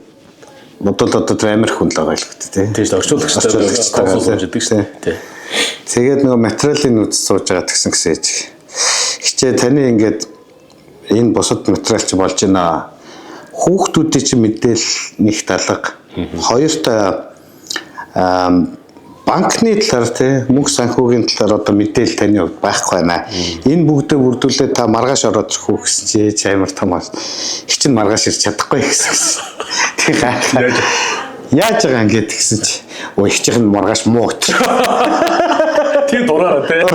C: бодвол одоо тэр Америк хүн л байгаа л гэдэг тийм.
A: Тийм шүү орчуулагчтай консулчдаг шүү дээ.
C: Тэгээд нөгөө материалын үз сууж байгаа гэсэн ээж. Хичээ таны ингээд энэ бусад материал чи болж байна. Хүүхдүүдийн чинь мэдээл нэг талга. Хоёрт банкны талаар тий мөнгө санхүүгийн талаар одоо мэдээлэл таны хувьд байхгүй байна. Энэ бүгдээ бүрдүүлээд та маргааш ороод ирэх үү гэсэн чи ээж амар том аа. Их чинь маргааш ирч чадахгүй гэсэн. Тэг гайхаад яаж байгаа ингээд гэсэн чи өө их чихэн маргааш муу өтер.
A: Тэр дураараа тий.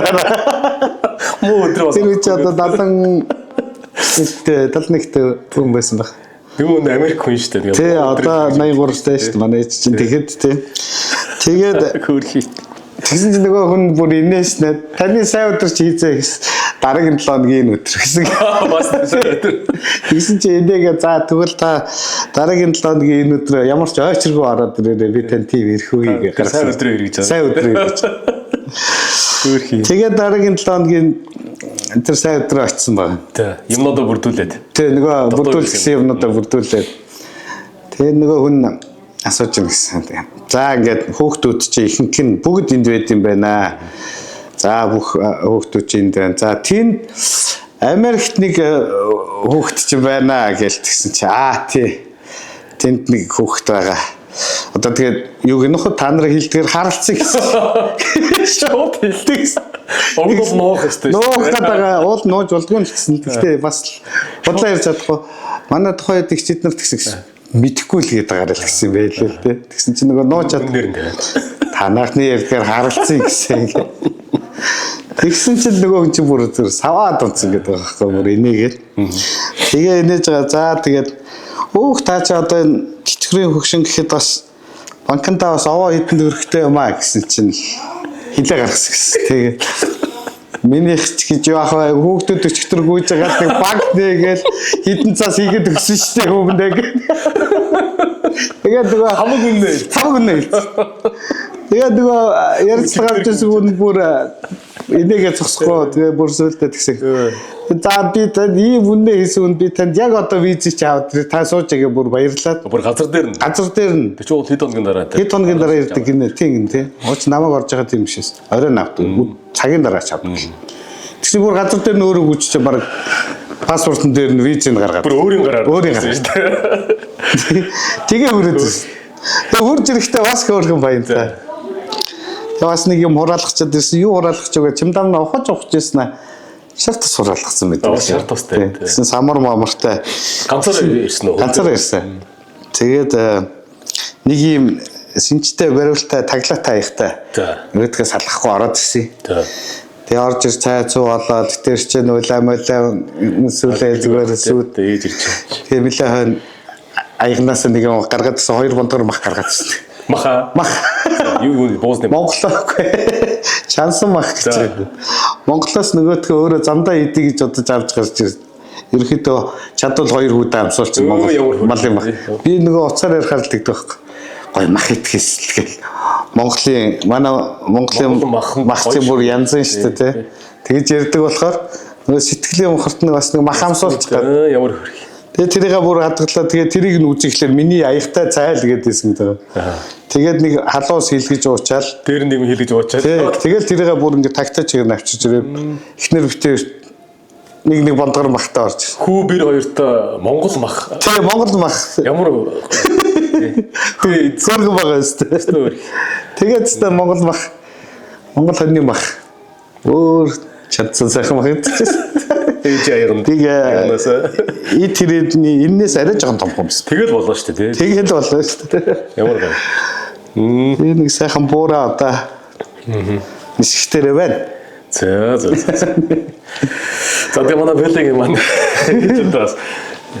A: Муу өдрөө.
C: Тэр чи одоо 71 хүн байсан баг.
A: Юу нэ Америк хүн шүү дээ.
C: Тий одоо 83 таа шүү дээ манай чинь тэгэхэд тий. Тэгээд
A: хөөрхий.
C: тэгсэн чинь нөгөө хүн бүр инээс нэ таны сайн өдөр чи хийзээ гэсэн. Дараагийн 7 хоногийн өдөр гэсэн.
A: Бас өдөр.
C: Тэгсэн чинь энэгээ за тэгвэл та дараагийн 7 хоногийн энэ өдөр ямар ч ойчргүй ороод ирээрээ би тань ТV ирэх үгийг
A: сайн өдрөө иргэж байгаа.
C: Сайн өдрөө иргэж.
A: Хөөрхий.
C: Тэгээд дараагийн 7 хоногийн тэр сайн өдрөө очсон байна.
A: Тий. Юмнуудаа бүрдүүлээд.
C: Тий нөгөө бүрдүүлсэн юмнуудаа бүрдүүлээд. Тэгээд нөгөө хүн асууж юм гэсэн. За ингээд хүүхдүүд чи ихэнх нь бүгд энд байд юм байна. За бүх хүүхдүүд чи энд байна. За тэнд Америкт нэг хүүхд чи байна гэж тэгсэн чи тий. Тэнд нэг хүүхд байгаа. Одоо тэгээд юу гэнэ хөө та нарыг хилдгээр харалцсан гэсэн.
A: Шууд хэлдэг. Уул нуух өстэй.
C: Нуух гэдэг уул нууж болдгүй л гэсэн. Гэхдээ бас бодлоо ярьж чадахгүй. Манай тухайд их чид нар тэгсэн. Мэдхгүй л гээд байгаа л гэсэн байлээ л дээ. Тэгсэн чинь нөгөө нууж чад
A: нэр нэ.
C: Танахны ярьдгаар харалцсан гэсэн. Тэгсэн чинь нөгөө хүн чинь бүр зүр саваад унтсан гэдэг байгаа байхгүй бүр энийгээд. Тэгээ инээж байгаа. За тэгээд өөх та чи одоо энэ тэтгэврийн хөгшин гэхэд бас банкнда бас овоо хэдэн төгрөгтэй юм аа гэсэн чинь хилээ гаргасан гэсэн. Тэгээ минийх ч гэж яах вэ? Хүүхдүүд өчтөр гүйж байгаа нэг банк нээгээл хідэн цаас хийгээд өгсөн шүү дээ хүүгэндээ. Тэгээд нөгөө
A: хамаг үнэ.
C: Тэгээд нөгөө ярилцлага авч байсан хүн бүр энийгээ зогсохгүй тэгээ бүр сүлдээ тэгсэн. За би танд ийм үнэ хийсэн хүн би танд яг одоо визийг чи аваад та суужгээ бүр баярлаад.
A: Бүр газар дээр нь. Тэг чи хэд хоногийн дараа тий.
C: Хэд хоногийн дараа ирдэг гинэ тийм тий. Ууч намайг орж байгаа тийм шээс. Оройн авдаг. Цагийн дараа ч авдаг. Тэгсэн бүр газар дээр нь өөрөө гүйчих баг паспортон дээр нь визийг гаргаад.
A: Бүр өөрийн гараар.
C: Шүү дээ. Тэгээ хүрээд. Тэгээ хурж ирэхдээ бас хөөрхөн баянтай. Тэгээ бас нэг юм хураалгачаад ирсэн. Юу хураалгach байгаа чимдам ухаж ирсэн аа. Шарт тус хураалгацсан байдаг.
A: Шарт тустай.
C: Тэгсэн самар маамартай.
A: Ганцаар ирсэн үү?
C: Ганцаар ирсэн. Тэгээд нэг юм сэнчтэй бариултай таглаатай аягтай. Нөгөөдгөө салгахгүй ороод ирсэн. Тэгээ орж ир цай цуу болоод тэр чинь улаа сүлээ зүгээр сүд
A: ээж ирж.
C: Тэгээ нэлээ хойно аягнаас нэг юм гаргаад ирсэн 2 бондор мах гаргаад ирсэн. Мах.
A: Юу буусны
C: Монголоогүй. Чансан мах гэж байна. Монголоос нөгөөдгөө өөрөө замдаа идэ гэж бодож авч гарч ирсэн. Ерөнхийдөө чадвал 2 хүүдээ амсуулсан Монгол малын мах. Би нөгөө уцаар ярихаар л тэгдэг байхгүй. Гой мах итгэс л гэл. Монголын мах чинь бүр янз нь шүү дээ тий. Тэгэж ярьдаг болохоор нөгөө сэтгэлийн хуртны бас нэг мах амсуулчих гэдэг.
A: Ямар хөрхий.
C: Тэгээ тэрийг бүр хадгалаа. Тэгээ тэрийг нь үзэхлээр миний аягтай цайл гэдээсэн гэдэг. Тэгээд нэг халуус хилгэж уучаал.
A: Дээр нэг хэлгэж уучаад.
C: Тэгэл тэрийг бүр ингээд тагтаа чигээр навчиж ирээ. Эхнэр битээ нэг бондгор махтаа орж.
A: Хүү бэр хоёртой Монгол мах.
C: Тэгээ Монгол мах.
A: Ямар
C: Тэгээ зөргөн байгаа өстэй. Тэгээд ч Монгол мах. Монгол хоньны мах. Өөр чадсан сайхан мах гэдэг.
A: Ээж аярна.
C: Тэгээ тэрний энэс арай жоохон томхон байсан.
A: Тэгэл болоо шүү дээ.
C: Тэгэл болоо шүү дээ.
A: Ямар гоо.
C: Би нэг сайхан буураа одоо нисгтэрэ байна.
A: За. За тэгээ манай бэлэг маань хэвчээс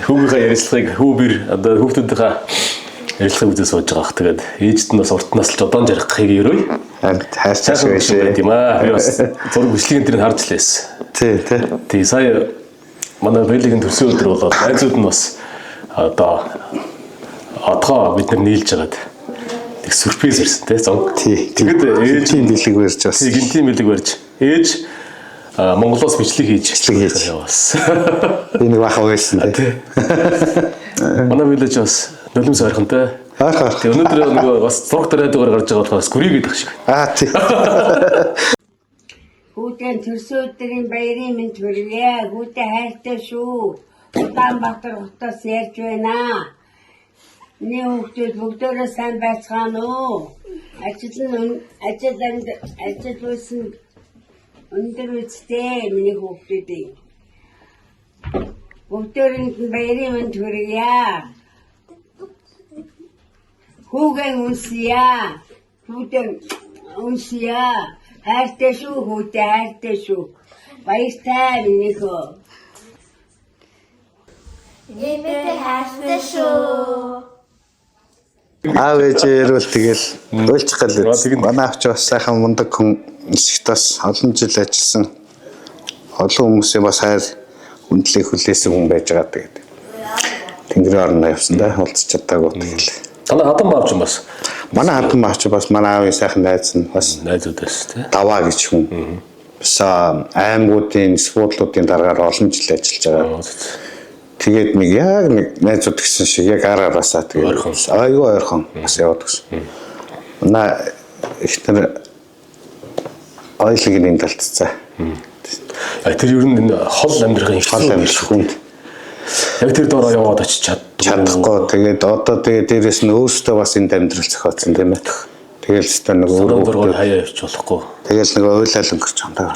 A: хүүгийнхээ ярилцлагыг хүүбэр одоо хүүхдүүдийнхээ ярилцлагыг үзэж сууж байгаа х. Тэгээд ээжд нь бас уртнаас л жодон жарих гэхийг ерөөй.
C: Хайрцаг байсан
A: юм аа. Би бас зураг бичлэгийн тэрийг харж лээс. Тий сая манай бэлгийн төрсөн өдөр болоод найзууд нь бас одоо одгоо бид нар нийлж байгаад их сюрприз ирсэн тий зон.
C: Тэгээд ээжийн бэлэг барьж бас.
A: Гинтийн бэлэг барьж ээж Монголоос бичлэг хийж явуулсан.
C: Би нэг баха байсан тий.
A: Манай бэлэж бас нулимс ойрхонтой. Тэгээ өнөөдөр нөгөө бас зураг тариадгаар гарч байгаа болохоос гүрийгээд ах шиг.
C: Тий.
F: Хүүтэн төрсөн өдрийн баярын мэнд хүргье. Хүүтэн хайртай шүү. Улаанбаатар хотоос ярьж байна. Миний хүүхдүүд бүгдөө сайн байцгаана уу? Ажил байсан өндөр үстэй миний хүүхдүүдээ. Бүгдөөрэнд баярын мэнд хүргье. Хүүгэн үнсье. Хүүтэн үнсье. Хайртай шүү хүүтэн хайртай шүү. Баяртай миний хөө.
D: Нэмээд хайртай шүү.
C: Аав ээжээр бол тэгэл уйлчих гал. Манай авч бас сайхан мундаг хүн нисгтээс олон жил ажилласан. Олон хүмүүсээ бас хайр үнэлэх хүлээсэн хүн байж байгаа тэгээд. Тэнгэрийн орноо явсан да уулзч чадаагүй тэгэл.
A: Танай хатан баавч юм бас.
C: Манай хатан баавч бас манай аавын сайхан найз нь бас
A: найзуудаас тий.
C: Даваа гэж хүн. Бас аймагуудын спортлуудын дараагаар олон жил ажиллаж байгаа. Тэгээд нэг яг нэг найзууд гэсэн шиг яг араараасаа тэгээд айгүй ойрхон бас яваад гисэн. Манай ихнэр ойлгийн талцсан.
A: Тэр ер нь хол амьдрахын их хүн. Яг тэр доороо яваад очиж
C: чадахгүй. Тэгээд одоо тэгээд дээрэс нь өөртөө бас энд амьдрал зохиоцсон тийм ээ. Тэгэл өстө нэг
A: өөрөө хаяа явж болохгүй.
C: Тэгэл нэг ойлал өнгөрч байгаа.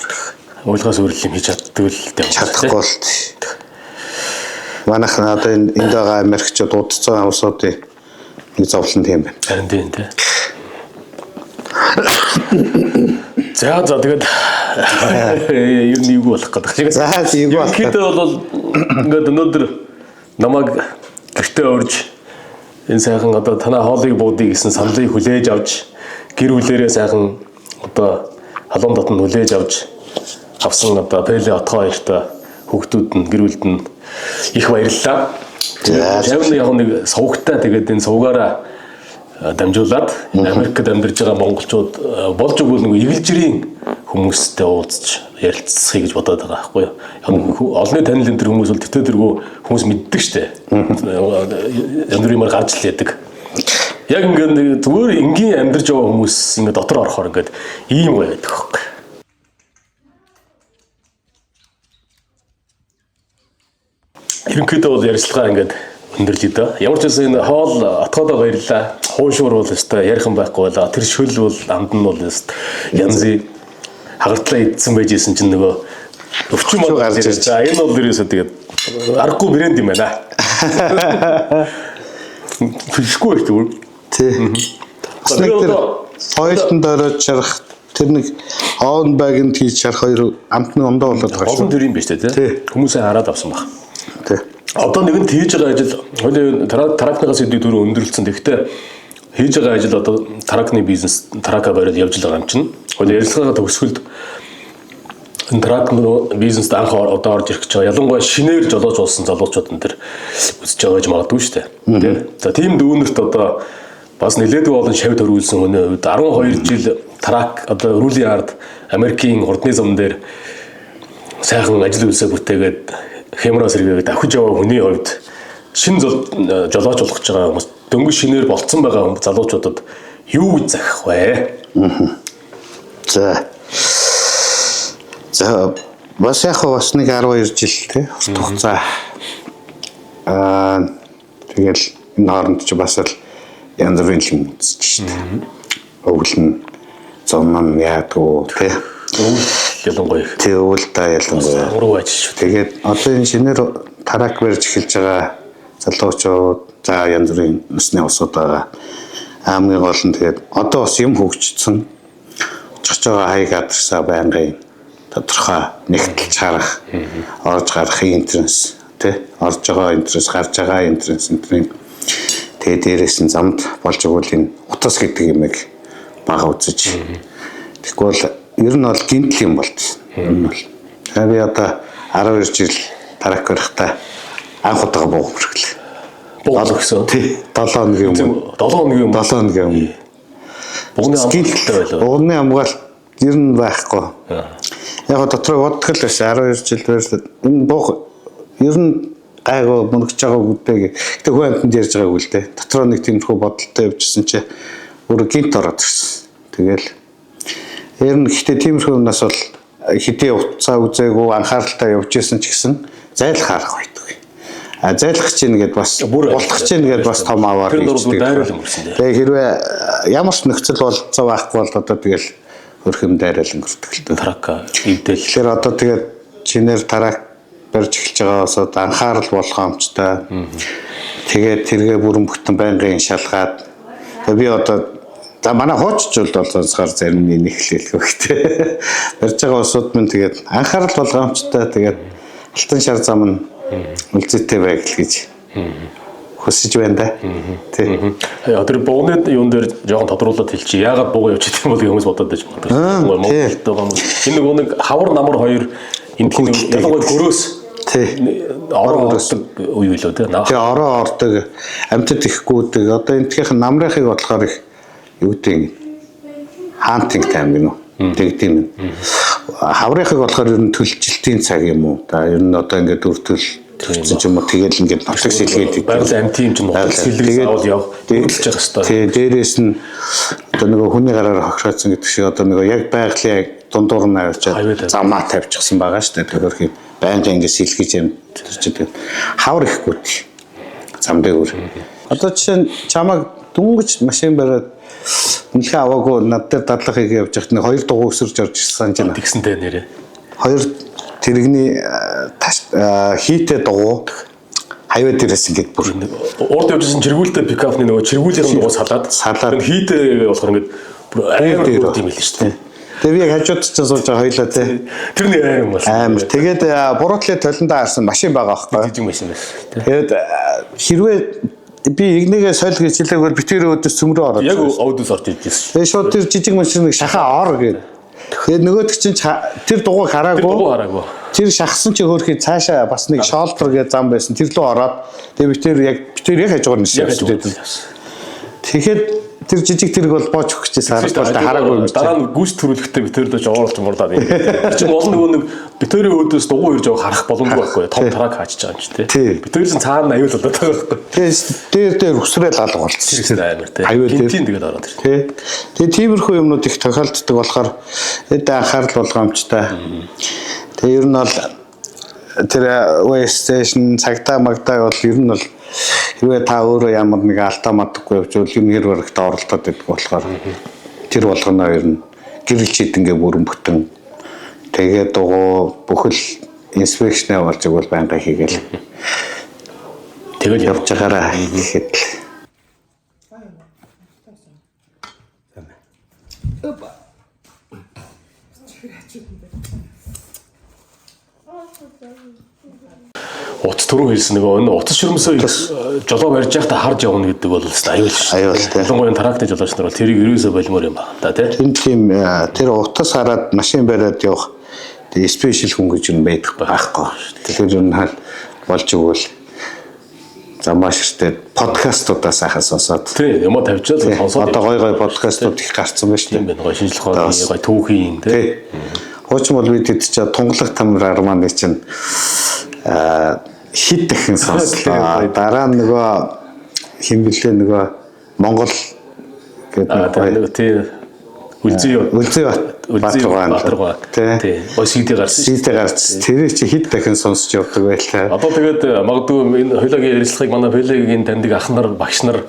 A: Ойлгоос өөр юм хийж чаддаг л дээ.
C: Чадахгүй л. Манайх одоо энд байгаа Америкчууд удацсан хүмүүсийн нэг зовлон тийм байна.
A: Харин тийм тий. За тэгээд юу нэг болох гэдэг шиг.
C: За юу болох.
A: Гэхдээ бол ингээд өнөөдөр намайг гэртээ урьж энэ сайхан одоо танай хоолыг буудъя гэсэн саналыг хүлээж авч гэр бүлээрээ сайхан одоо халуун дотн хүлээж авч авсан одоо Пэле отгоо хоёртой хүүхдүүд нь гэр бүлд нь их баярлалаа. Тэгээд яг нэг сувгтай тэгээд энэ сувгаараа дамжуулаад Америкт амьдарч байгаа монголчууд болж өгвөл нэг эвэлжирийн хүмүүстэй уулзч ярилцсахыг гэж бодоод байгаа байхгүй юу. Олонний танил энэ хүмүүс бол тэтэргүй хүмүүс мэддэг штэ. Янз бүрээр гарч л яадаг. Яг ингээд зүгээр энгийн амьдарч байгаа хүмүүс ингээд дотор орохоор ингээд ийм гоё байдаг байхгүй. Ерөнхийдөө бол ярилцлага ингээд өндөрлөж дээ. Ямар ч байсан энэ хоол отгоодоо баярлаа. Хуушуур бол өстой ярих юм байхгүй болоо. Тэр шөл бол амд нь бол өст янзын хагартлаа идсэн байж исэн чинь нөгөө өвчин мод гарч ирж байгаа. Энэ бол ерөөсөө тэгээд аргагүй брэнд юм байна. Фишгүй их үү?
C: Тий. Хоёртон дөрөж чарах тэр нэг оон багнд хийж чарах хоёр амтны ондоо болоод байгаа шүү.
A: Олон төр юм биш үү те? Хүмүүсээ хараад авсан баг.
C: Тий.
A: Одоо нэг нь хийж байгаа ажил хуулийн тракнаас идэв дөрөв өндөрлөлтсөн. Тэгэхдээ хийж байгаа ажил одоо тракны бизнес трака бариад явж байгаа юм чинь. Хуулийн ярилцлагаа төгсгөлд энэ трак бизнест анх одоо орж ирэх гэж байгаа. Ялангуяа шинээр жолооч болсон залуучууд энэ төр үсэж байгаа гэж магадгүй шүү дээ. За тийм дүүнерт одоо бас нэлээдгүй олон шавь төрүүлсэн хүний хувьд 12 жил трак одоо рулийн ард Америкийн хурдны зам дээр сайхан ажил үйлсээ бүтээгээд хямраа сэргээгээд авахж яваа хүний хувьд шин жолооч болох гэж байгаа хүмүүс дөнгөж шинээр болцсон байгаа залуучуудад юу гэж захих вэ?
C: За бас яг бас нэг 12 жил тий урт хугацаа тэгэл энэ хооронд ч бас л янз бүрийн юм үзэж штэ. Өвлөн зомнон яадгүй тий.
A: Ялангуяа их.
C: Тий өвлдөө ялангуяа.
A: Уруу ажил шүү.
C: Тэгээд одоо энэ шинээр тарак барьж эхэлж байгаа залуучууд за янз бүрийн өсний усуд байгаа. Хамгийн гол нь тэгээд одоо бас юм хөгжсөн. Очиж байгаа хаяг адресаа байнгын тодорхой нэгтэл чарах орж гарах интернэс тий орж байгаа интернэс гарч байгаа интернэс энтрийн тэгээ дээрээс нь замд болж өгвөл энэ утас гэдэг юмыг бага үзэж тэгэхгүй бол ер нь бол гинтл юм болчихсон. Би одоо 12 жил тарак барихтаа анх удаага буух мөрөглөө.
A: Буух гэсэн.
C: Тий 7 хоногийн өмнө.
A: 7 хоногийн өмнө.
C: 7 хоногийн өмнө.
A: Бугны амгаалалтай байлаа.
C: Бугны амгаалалт ер нь байхгүй. Яг дотроо боддог л байсан 12 жил байрлал. Энэ буух ер нь гайгүй мөнгөж байгаа үгтэй. Гэтэ хүн амтнд ярьж байгаагүй л дээ. Дотроо нэг тиймэрхүү бодолтой явжсэн чи өөр гинт ороод ирсэн. Тэгэл ер нь гэтээ тиймэрхүү юмнаас бол хэдий уцаа үзээгүй анхааралтай явж исэн ч гэсэн зайлах арга байдаг. Зайлах чинь гээд бас болох чинь гээд бас том аваар
A: хийдэг.
C: Тэгээ хэрвээ ямар ч нөхцөл болцоо байхгүй бол одоо тэгэл хөрх юм дайрал өнгөрдөг л дээ.
A: Тарак эвдэл.
C: Тэгэхээр одоо тэгээд чинээр тарак барьж эхэлж байгаагаас анхаарал болгоомжтой. Тэгээд тэргээ бүрэн бүтэн байнгын шалгаад би одоо за манай хууччул бол сонсохоор зарим нэг хэлэх хэрэгтэй. Барьж байгаа усуд минь тэгээд анхаарал болгоомжтой тэгээд алтан шар зам нь үлзээтэй байг л гэж хүсэж байна да. Тий.
A: Тэр бугны юун дээр жоохон тодруулаад хэлчих. Яагаад буга явж идэх юм бол хүмүүс бодоод байж магадгүй. Монголд байгаа юм. Энэ нэг хавар намар хоёр энэ ялангуяа гөрөөс орон ордог үе билүү те.
C: Тий орон ордог амьтад ихэхгүйдэг. Одоо энтхийн намрахыг бодлохоор их юу гэдэг хаантинг тайм гинөө. Тэгдэм юм. Хаврынхыг болохоор ер нь төлжилтийн цаг юм уу? За ер нь одоо ингээд үртэл төлсөн ч юм уу тэгэл ингээд нотлог сэлгээд
A: байгалийн амт юм чинь нотлог сэлгээс авал яв дээлж байгаа хэвээр.
C: Тий дээрээс нь одоо нөгөө хүний гараар хохироцсон гэдэг шиг одоо нөгөө яг байгалийн дундуур нь авчиад замаа тавьчихсан байгаа шүү дээ. Тэгэхээр хий байнга ингээд сэлгэж юм төрчихэд хавар ихгүй зам дээр. Одоо жишээ нь чамаг дүнгэж машин бариад үнэлгээ аваагүй над дээр дадлахыг явж байхад нэг хоёр дугуй өсөрж орж ирсэн чинь
A: тэгсэнтэй нэрээ.
C: Хоёр тэрэгний хийтэй дугуй хайваа дээрээс ингээд бүр
A: урд явжсэн чиргүүлтэй пикапны нөгөө чиргүүлээр дугуй салаад хийтэй болохоор ингээд бүр амар урд юм л шүү дээ.
C: Тэгээ би яг хажууд ч сууж байгаа хоёлаа тий.
A: Тэр нэг аим бол.
C: Амар. Тэгээд буруутлын толондоо харсан машин байгаа байхгүй.
A: Жижиг машин байсан.
C: Тэгээд хэрвээ би игнэгээ сойл гэж хэлээгүүл битүүрээ өдөөс цөмрөө ороод.
A: Яг өвдөс орж иржсэн.
C: Тэгээ шууд тэр жижиг машиныг шахаа ор гээд. Тэгээд нөгөөд чинь тэр дугуйг хараагүй. Тэр шахсан чи хөөрхий цаашаа бас нэг шолдор гэж зам байсан. Тэр лөө ороод тэгээ битүүр яг хажуугаар ниссэн. Тэгэхэд тэр жижиг тэрэг бол боож өгчээсэн харагдвал хараагүй юм.
A: Дараа нь гүйс төрүүлэхдээ битүүр дэж оруулж мурлаад юм. Чи олон нөгөө нэг битүүрийн өөдөөс дугуй ирж явах харах боломжгүй байхгүй. Том тараг хаачиж байгаа юм чи тий. Битүүрийн цаана аюул болоод байгаа байхгүй.
C: Тэгээ дээр өсрөөл алга болчихсон.
A: Амар тий. Гинтийн тэгээд ороод ирсэн.
C: Тий. Тэгээ тиймэрхүү юмнууд их тохиолддог болохоор эд анхаарал болгоомжтой. Тэгээ ер нь бол тэр West Station цагтаа магтаа бол ер нь бол хэрвээ та өөрөө ямар нэг алдаа мадаггүй явжвал юм хэр барагт оролдоод байдаг болохоор тэр болгоно ер нь гэрэл чийдэнгээ бүрэн бүтэн тэгээд дугуй бүхэл инспекшн болж игэл байнга хийгээл тэгэл явж байгаараа гэхэд
A: утас түрүү хэлсэн нөгөө утас шүрмсөө жолоо барьж байхдаа харж явна гэдэг бол аюул шүү.
C: Аюул тий.
A: Ялангуяа трактор жолооч нар бол тэрийг ерөөсөө болмоор юм байна да тий.
C: Тийм тэр утас хараад машин бариад явах тэгээ спешиал хүн гэж юм байдаг байхгүй. Тэгэхээр юм хаа болж өгвөл за маш ихтэй подкастуудаас ахаа сонсоод
A: тий юм тавьчаад сонсоод
C: одоо гой подкастууд их гарцсан байна шүү дээ.
A: Тийм байна. Гой шинжлэх ухааны гой түүхийн тий.
C: Хуучин бол бид ч тунгалаг тамраар маань чинь хит дахин сонслоо. Дараа нь нөгөө химбэлээ нөгөө Монгол гэдэг
A: тий Үлзий Батаргаа тий CD гарсан.
C: Тэр чи хит дахин сонсч явдаг байлаа.
A: Одоо тэгээд магадгүй энэ хоёулагийн ярилцлагыг манай Пелегийн таньдаг ах нар багш нар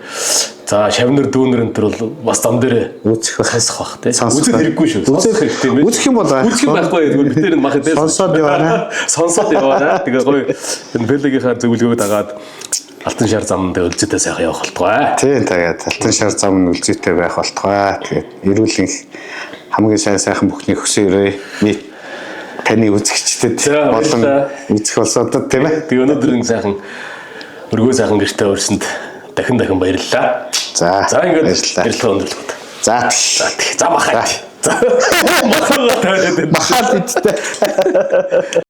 A: за шавнар дүүнэр энэ төр бол бас зам дээр сонсох бах тий. Үзэх хэрэггүй шүү. Сонсох хэрэгтэй юм.
C: Үзэх юм бол
A: үзэх юм байхгүй гэдэг бид нэр мах дээр
C: сонсоод яваарай.
A: Сонсоод яваарай. Тэгээ гоё энэ Пелегийнхаа зөвлөгөөг дагаад Алтан шар замд үлзэтэй сайхан явах болтугай.
C: Тийм тэгээд Алтан шар зам нь үлзэтэй байх болтугай. Тэгээд эрүүл хамгийн сайхан бүхний хөсөөрэй. Таны үзэгчдэд болон үзэх болсодод тийм ээ.
A: Тэгээ өнөөдөр энэ сайхан өргөө сайхан гэртээ өрсөнд дахин баярлалаа.
C: За
A: ингээд ярилцлага өндөрлөг. За махаа. За махаа. Махаа бидтэй.